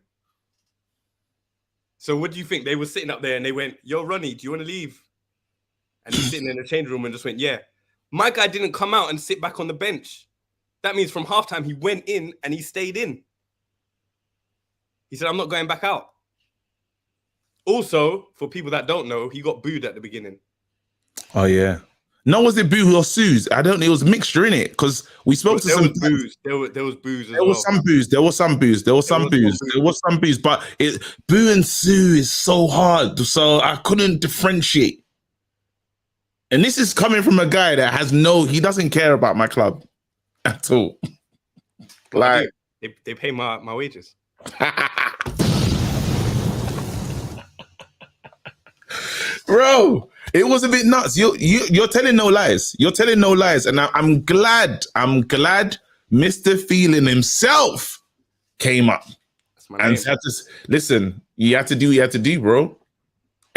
So what do you think? They were sitting up there and they went, yo, Ronnie, do you want to leave? And he's sitting in the change room and just went, yeah. My guy didn't come out and sit back on the bench. That means from halftime, he went in and he stayed in. He said, I'm not going back out. Also, for people that don't know, he got booed at the beginning. Oh, yeah. No, was it boo or sues? I don't know. It was a mixture in it because we spoke to some booze. There was booze as well. There was some booze. But boo and sue is so hard. So I couldn't differentiate. And this is coming from a guy that he doesn't care about my club at all. Like they pay my wages. Bro, it was a bit nuts. You're telling no lies. You're telling no lies. And I'm glad Mr. Feeling himself came up. And had to listen, you have to do what you have to do, bro.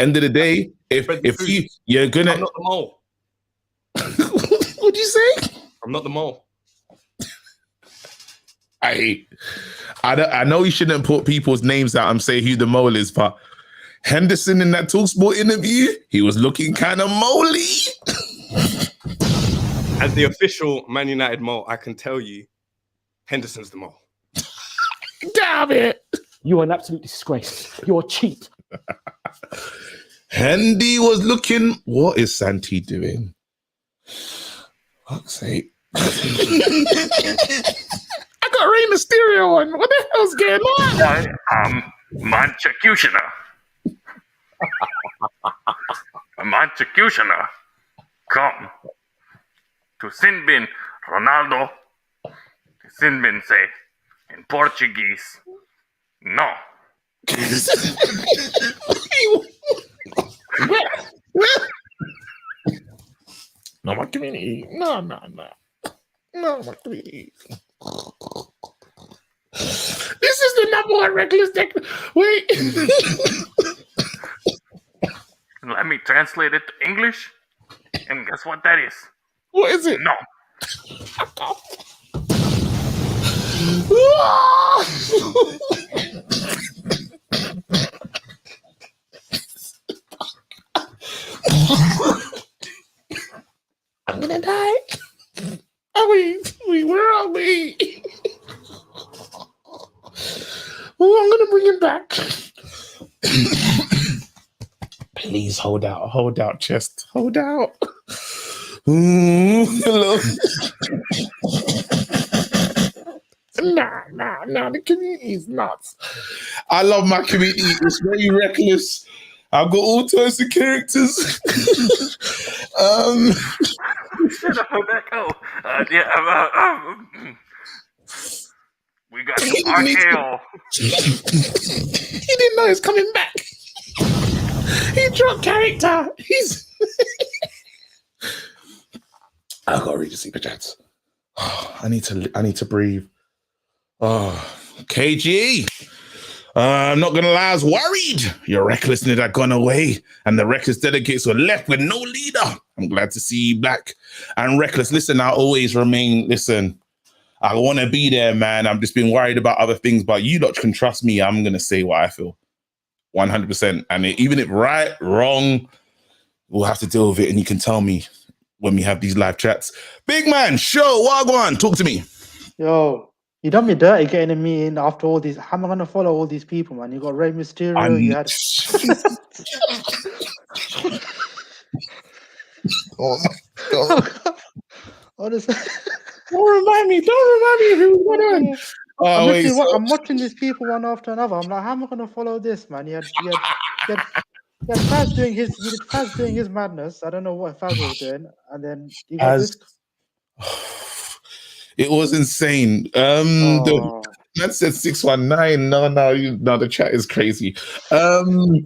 End of the day, if you're gonna I'm not the mole. What'd you say? I'm not the mole. I know you shouldn't put people's names out and say who the mole is, but Henderson in that TalkSport interview, he was looking kind of moley. As the official Man United mole, I can tell you, Henderson's the mole. Damn it. You are an absolute disgrace. You're a cheat. Hendy was looking. What is Santi doing? Fuck's sake. I got Rey Mysterio on. What the hell's going on? I am Manchecutioner. Manchecutioner. Come to Sinbin Ronaldo. Sinbin say in Portuguese, no. No, my community. No, my community. This is the number one reckless deck. Wait. Let me translate it to English. And guess what that is? What is it? No. I'm gonna die. Where are we? Oh, I'm gonna bring it back. Please hold out, chest, hold out. Hello. Nah, the community is nuts. I love my community. It's very reckless. I've got all types of characters. Shut up, Echo. We got the RKO. He didn't know he was coming back. He dropped character. I gotta read the super chats. I need to breathe. Oh, KG. I'm not gonna lie, I was worried. Your recklessness had gone away, and the reckless delegates were left with no leader. I'm glad to see you back and reckless. Listen, I always remain. Listen, I want to be there, man. I'm just been worried about other things, but you lot can trust me. I'm gonna say what I feel, 100%. And even if right, wrong, we'll have to deal with it. And you can tell me when we have these live chats. Big man, show Wagwan, talk to me. Yo, you done me dirty getting a meeting after all these. How am I gonna follow all these people, man? You got Rey Mysterio. You had. Oh my god! Honestly. Don't remind me who's going on. I'm watching these people one after another. I'm like, how am I gonna follow this, man? You had Faz doing his madness. I don't know what Faz was doing, and then you got this. It was insane. The man said 619. No, the chat is crazy. The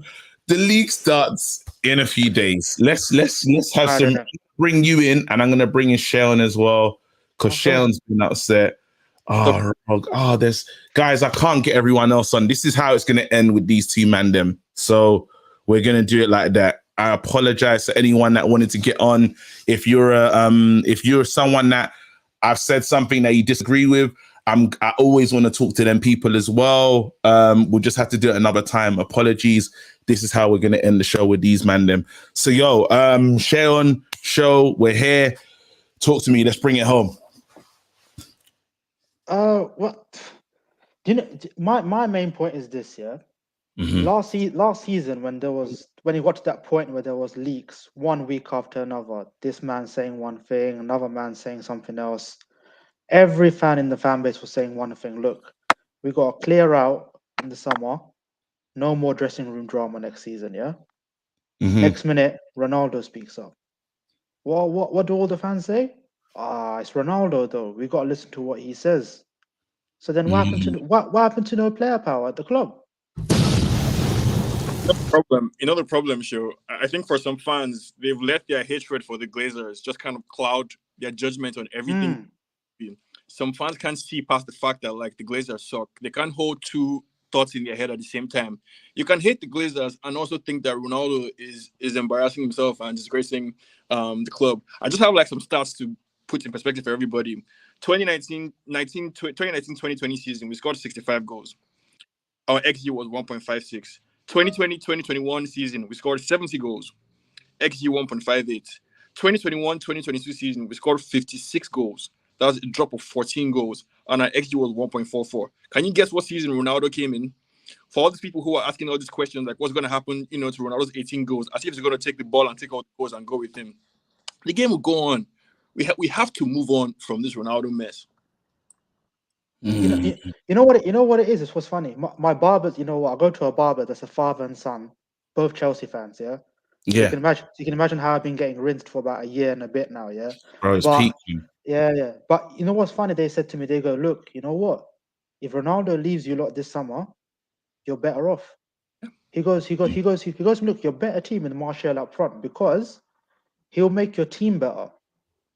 league starts in a few days. Let's have some. Bring you in, and I'm gonna bring in Sharon as well, because Sharon's been upset. There's guys. I can't get everyone else on. This is how it's gonna end with these two man them. So we're gonna do it like that. I apologize to anyone that wanted to get on. If you're someone that I've said something that you disagree with, I always want to talk to them people as well. We'll just have to do it another time. Apologies. This is how we're gonna end the show with these man them. So Sharon, show, we're here. Talk to me. Let's bring it home. What? Do you know? My main point is this. Yeah. Mm-hmm. Last season, when it got to that point where there was leaks 1 week after another, this man saying one thing, another man saying something else. Every fan in the fan base was saying one thing. Look, we got to clear out in the summer. No more dressing room drama next season. Yeah. Mm-hmm. Next minute, Ronaldo speaks up. What do all the fans say? It's Ronaldo though. We got to listen to what he says. So then, what happened to no player power at the club? The problem, Show. I think for some fans, they've let their hatred for the Glazers just kind of cloud their judgment on everything. Some fans can't see past the fact that the Glazers suck. They can't hold two thoughts in their head at the same time. You can hate the Glazers and also think that Ronaldo is embarrassing himself and disgracing the club. I just have some stats to put in perspective for everybody. 2019-2020 season, we scored 65 goals. Our XG was 1.56. 2020-2021 season, we scored 70 goals. XG 1.58. 2021-2022 season, we scored 56 goals. That was a drop of 14 goals, and our XG was 1.44. Can you guess what season Ronaldo came in? For all these people who are asking all these questions, what's going to happen, to Ronaldo's 18 goals, as if he's going to take the ball and take all the goals and go with him. The game will go on. We have to move on from this Ronaldo mess. You know what it is? It's what's funny. My barbers, I go to a barber that's a father and son, both Chelsea fans. Yeah. Yeah. You can imagine how I've been getting rinsed for about a year and a bit now. Yeah. Bro, it's peaking. Yeah. But you know what's funny? They said to me, they go, look, you know what? If Ronaldo leaves you lot this summer, you're better off. He goes, look, you're a better team in Martial up front because he'll make your team better.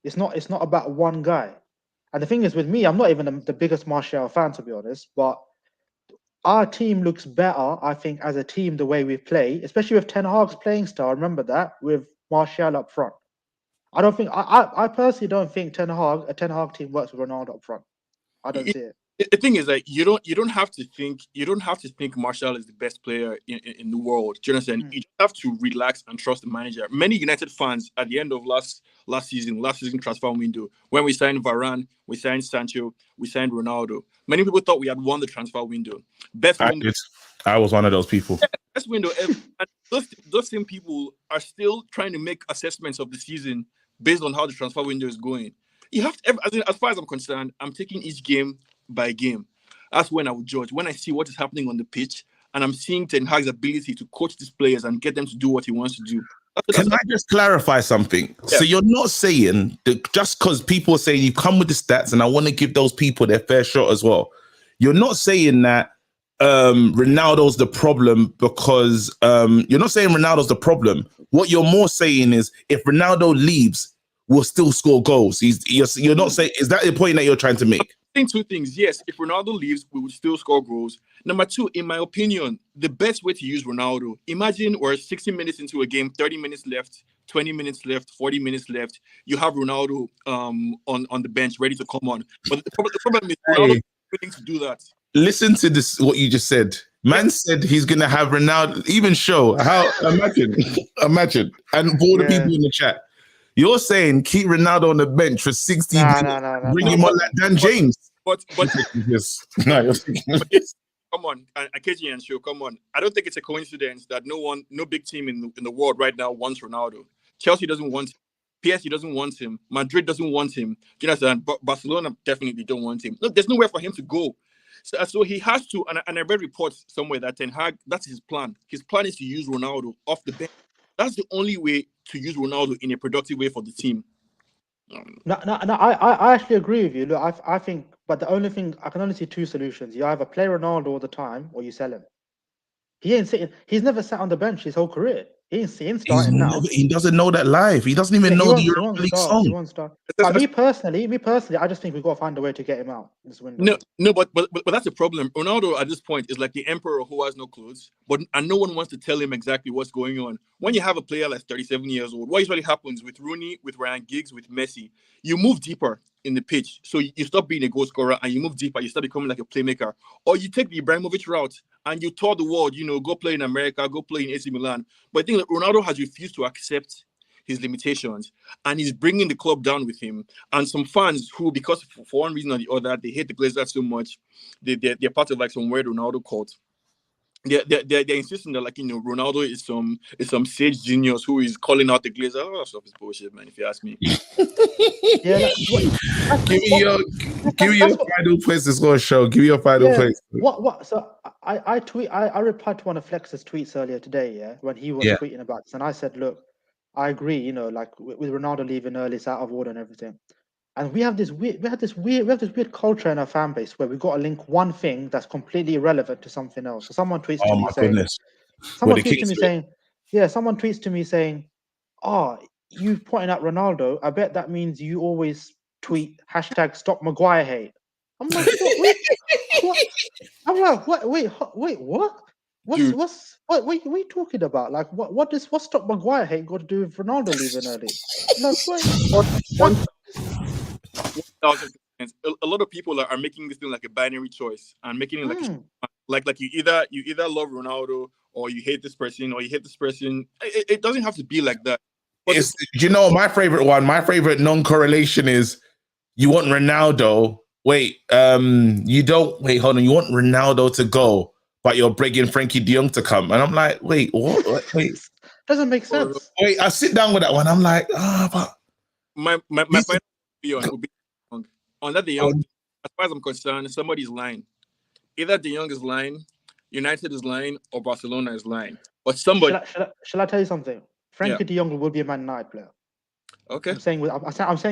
It's not about one guy. And the thing is, with me, I'm not even the biggest Martial fan, to be honest, but our team looks better, I think, as a team, the way we play, especially with Ten Hag's playing style. Remember that, with Martial up front. I personally don't think a Ten Hag team works with Ronaldo up front. I don't see it. The thing is that you don't have to think Martial is the best player in the world. Do you understand? You just have to relax and trust the manager. Many United fans at the end of last season transfer window, when we signed Varane, we signed Sancho, we signed Ronaldo. Many people thought we had won the transfer window. I was one of those people. Yeah, best window ever. And those same people are still trying to make assessments of the season based on how the transfer window is going. You have to, as far as I'm concerned, I'm taking each game by game. That's when I would judge. When I see what is happening on the pitch, and I'm seeing Ten Hag's ability to coach these players and get them to do what he wants to do. Can I just clarify something? Yeah. So you're not saying that just because people are saying you come with the stats, and I want to give those people their fair shot as well. You're not saying that Ronaldo's the problem because you're not saying Ronaldo's the problem. What you're more saying is if Ronaldo leaves, we'll still score goals. You're not saying, is that the point that you're trying to make? I think two things. Yes, if Ronaldo leaves, we would still score goals. Number two, in my opinion, the best way to use Ronaldo, imagine we're 60 minutes into a game, 30 minutes left, 20 minutes left, 40 minutes left. You have Ronaldo on the bench ready to come on. But the problem is Ronaldo is willing to do that. Listen to this, what you just said. Man said he's going to have Ronaldo, even show. How, imagine. And for all the people in the chat. You're saying keep Ronaldo on the bench for 60 minutes, bring him on like Dan James. But yes. Come on, Akeji and Show, come on. I don't think it's a coincidence that no big team in the world right now wants Ronaldo. Chelsea doesn't want him. PSG doesn't want him. Madrid doesn't want him. You understand? Barcelona definitely don't want him. Look, there's nowhere for him to go. So he has to, and I read reports somewhere that Ten Hag, that's his plan. His plan is to use Ronaldo off the bench. That's the only way to use Ronaldo in a productive way for the team. No, I actually agree with you. Look, I think, but the only thing, I can only see two solutions. You either play Ronaldo all the time or you sell him. He's never sat on the bench his whole career. He ain't starting now. He doesn't know that live. He doesn't even know the Europa League song. He won't start. Me personally, I just think we've got to find a way to get him out this window. No, but that's the problem. Ronaldo at this point is like the emperor who has no clothes, and no one wants to tell him exactly what's going on. When you have a player like 37 years old, what usually happens with Rooney, with Ryan Giggs, with Messi, you move deeper in the pitch. So you stop being a goal scorer and you move deeper. You start becoming like a playmaker. Or you take the Ibrahimovic route and you tour the world, go play in America, go play in AC Milan. But I think that Ronaldo has refused to accept his limitations and he's bringing the club down with him. And some fans who, because for one reason or the other, they hate the Glazers so much, they're part of like some weird Ronaldo cult. They're insisting that Ronaldo is some sage genius who is calling out the Glazers. All that stuff is bullshit, man. If you ask me. Give me your final place. It's going to show. Give me your final place. What? So I replied to one of Flex's tweets earlier today. Yeah, when he was tweeting about this, and I said, look, I agree. Like with Ronaldo leaving early, it's out of order and everything. And we have this weird culture in our fan base where we've got to link one thing that's completely irrelevant to something else. So someone tweets to me saying, someone tweets to me saying, "Oh, you pointing out Ronaldo. I bet that means you always tweet #Stop Maguire hate." I'm like, what? I'm like, what? Wait, what? What are you talking about? Like, what's Stop Maguire hate got to do with Ronaldo leaving early? A lot of people are making this thing like a binary choice and making it like you either love Ronaldo or you hate this person or you hate this person. It doesn't have to be like that. My favorite non-correlation is you want Ronaldo. Wait, you don't. Wait, hold on. You want Ronaldo to go, but you're begging Frankie de Jong to come, and I'm like, wait, what? Wait, doesn't make sense. Wait, I sit down with that one. I'm like, but my final will be on that De Jong. As far as I'm concerned, somebody's lying. Either De Jong is lying, United is lying, or Barcelona is lying. But somebody. Shall I tell you something? Frankie de Jong will be a Man United player. Okay. I'm saying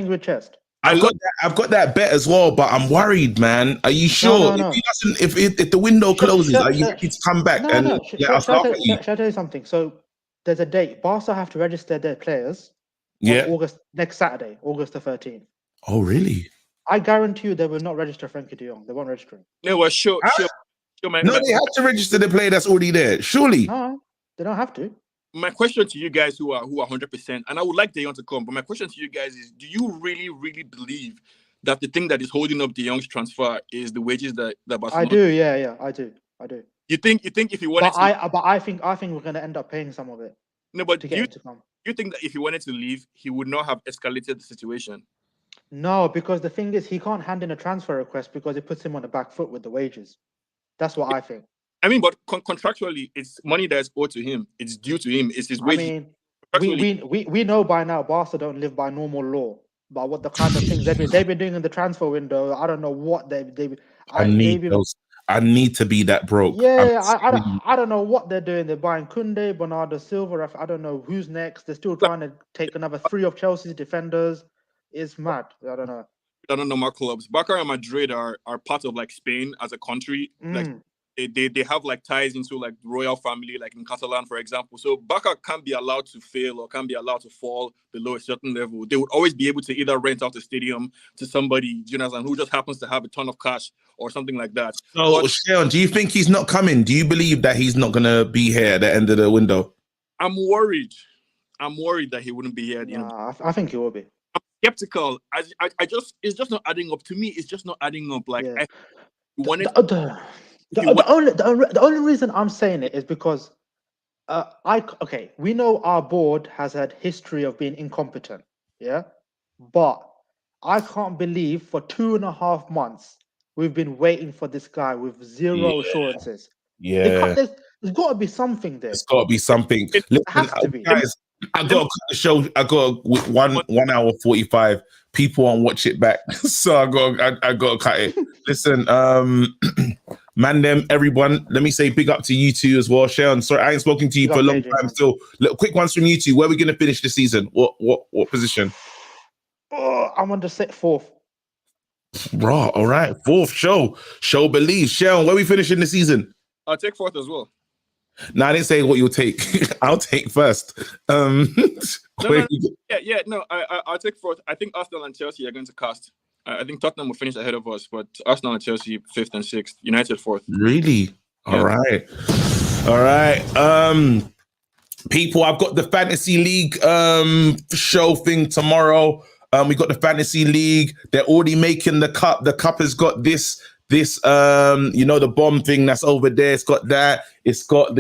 with chest. I've got that bet as well, but I'm worried, man. Are you sure? No. If the window closes, are you ready to come back? Shall I tell you something? So there's a date. Barca have to register their players. Next Saturday, August the 13th. Oh, really? I guarantee you they will not register Frankie de Jong. They won't register him. No, well, sure. They have to register the player that's already there. Surely. No, they don't have to. My question to you guys who are 100%, and I would like De Jong to come, but my question to you guys is: do you really, really believe that the thing that is holding up De Jong's transfer is the wages that I Barcelona. do, yeah, I do. You think if he wanted But I think we're gonna end up paying some of it no, but to do get him to come. you think that if he wanted to leave, he would not have escalated the situation? No, because the thing is, he can't hand in a transfer request because it puts him on the back foot with the wages. That's what I think. I mean, but contractually, it's money that's owed to him. It's due to him. It's his I wages. mean, we know by now Barca don't live by normal law. But what the kind of things they've been doing in the transfer window, I don't know what I need to be that broke. Yeah, I don't know what they're doing. They're buying Koundé, Bernardo Silva. I don't know who's next. They're still trying to take another 3 of Chelsea's defenders. It's mad. I don't know. I don't know my clubs. Barca and Madrid are part of like Spain as a country. Like they have like ties into like the royal family, like in Catalan, for example. So Barca can't be allowed to fail or can't be allowed to fall below a certain level. They would always be able to either rent out the stadium to somebody, Jonathan, who just happens to have a ton of cash or something like that. So, Sharon, do you think he's not coming? Do you believe that he's not going to be here at the end of the window? I'm worried. I'm worried that he wouldn't be here at the end. I think he will be. I'm skeptical. I just, it's just not adding up. To me, it's just not adding up. Like, The only reason I'm saying it is because we know our board has had history of being incompetent, yeah, but I can't believe for 2.5 months we've been waiting for this guy with zero assurances. Yeah, there's got to be something there. There's got to be something. It has to be. Guys, I got to cut the show. I got 1 hour 45. People won't watch it back, so I got to cut it. Listen, man, them everyone. Let me say big up to you two as well, Sharon. Sorry, I ain't spoken to you for a long time. Still, little quick ones from you two. Where are we gonna finish the season? What position? Oh, I'm on the 4th. Raw, all right, 4th. Show believe. Sharon, where are we finishing the season? I'll take 4th as well. No, I didn't say what you'll take. I'll take first. I'll take 4th. I think Arsenal and Chelsea are going to cast. I think Tottenham will finish ahead of us, but Arsenal and Chelsea 5th and 6th. United 4th. Really? All right. People, I've got the Fantasy League show thing tomorrow. We got the Fantasy League. They're already making the cup. The cup has got this the bomb thing that's over there. It's got that. It's got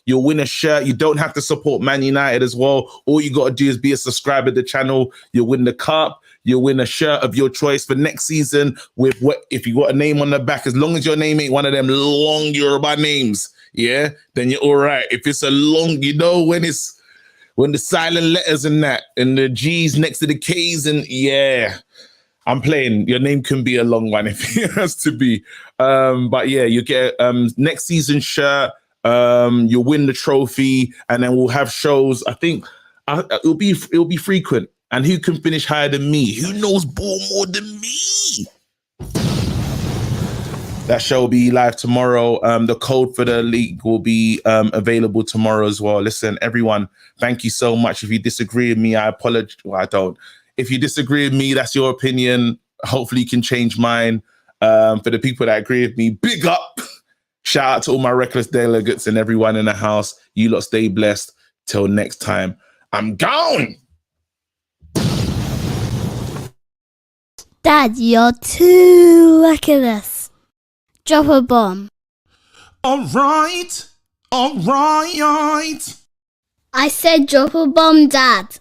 you'll win a shirt. You don't have to support Man United as well. All you got to do is be a subscriber to the channel. You'll win the cup. You'll win a shirt of your choice for next season with if you got a name on the back, as long as your name ain't one of them long Yoruba names, yeah, then you're all right. If it's a long, when the silent letters and that, and the G's next to the K's, and yeah, I'm playing. Your name can be a long one if it has to be. But yeah, you get next season shirt. You'll win the trophy, and then we'll have shows. I think it'll be frequent. And who can finish higher than me? Who knows ball more than me? That show will be live tomorrow. The code for the league will be available tomorrow as well. Listen, everyone, thank you so much. If you disagree with me, I apologize. Well, I don't. If you disagree with me, that's your opinion. Hopefully you can change mine. For the people that agree with me, big up. Shout out to all my reckless delegates and everyone in the house. You lot stay blessed. Till next time, I'm gone. Dad, you're too reckless. Drop a bomb. All right. I said drop a bomb, Dad.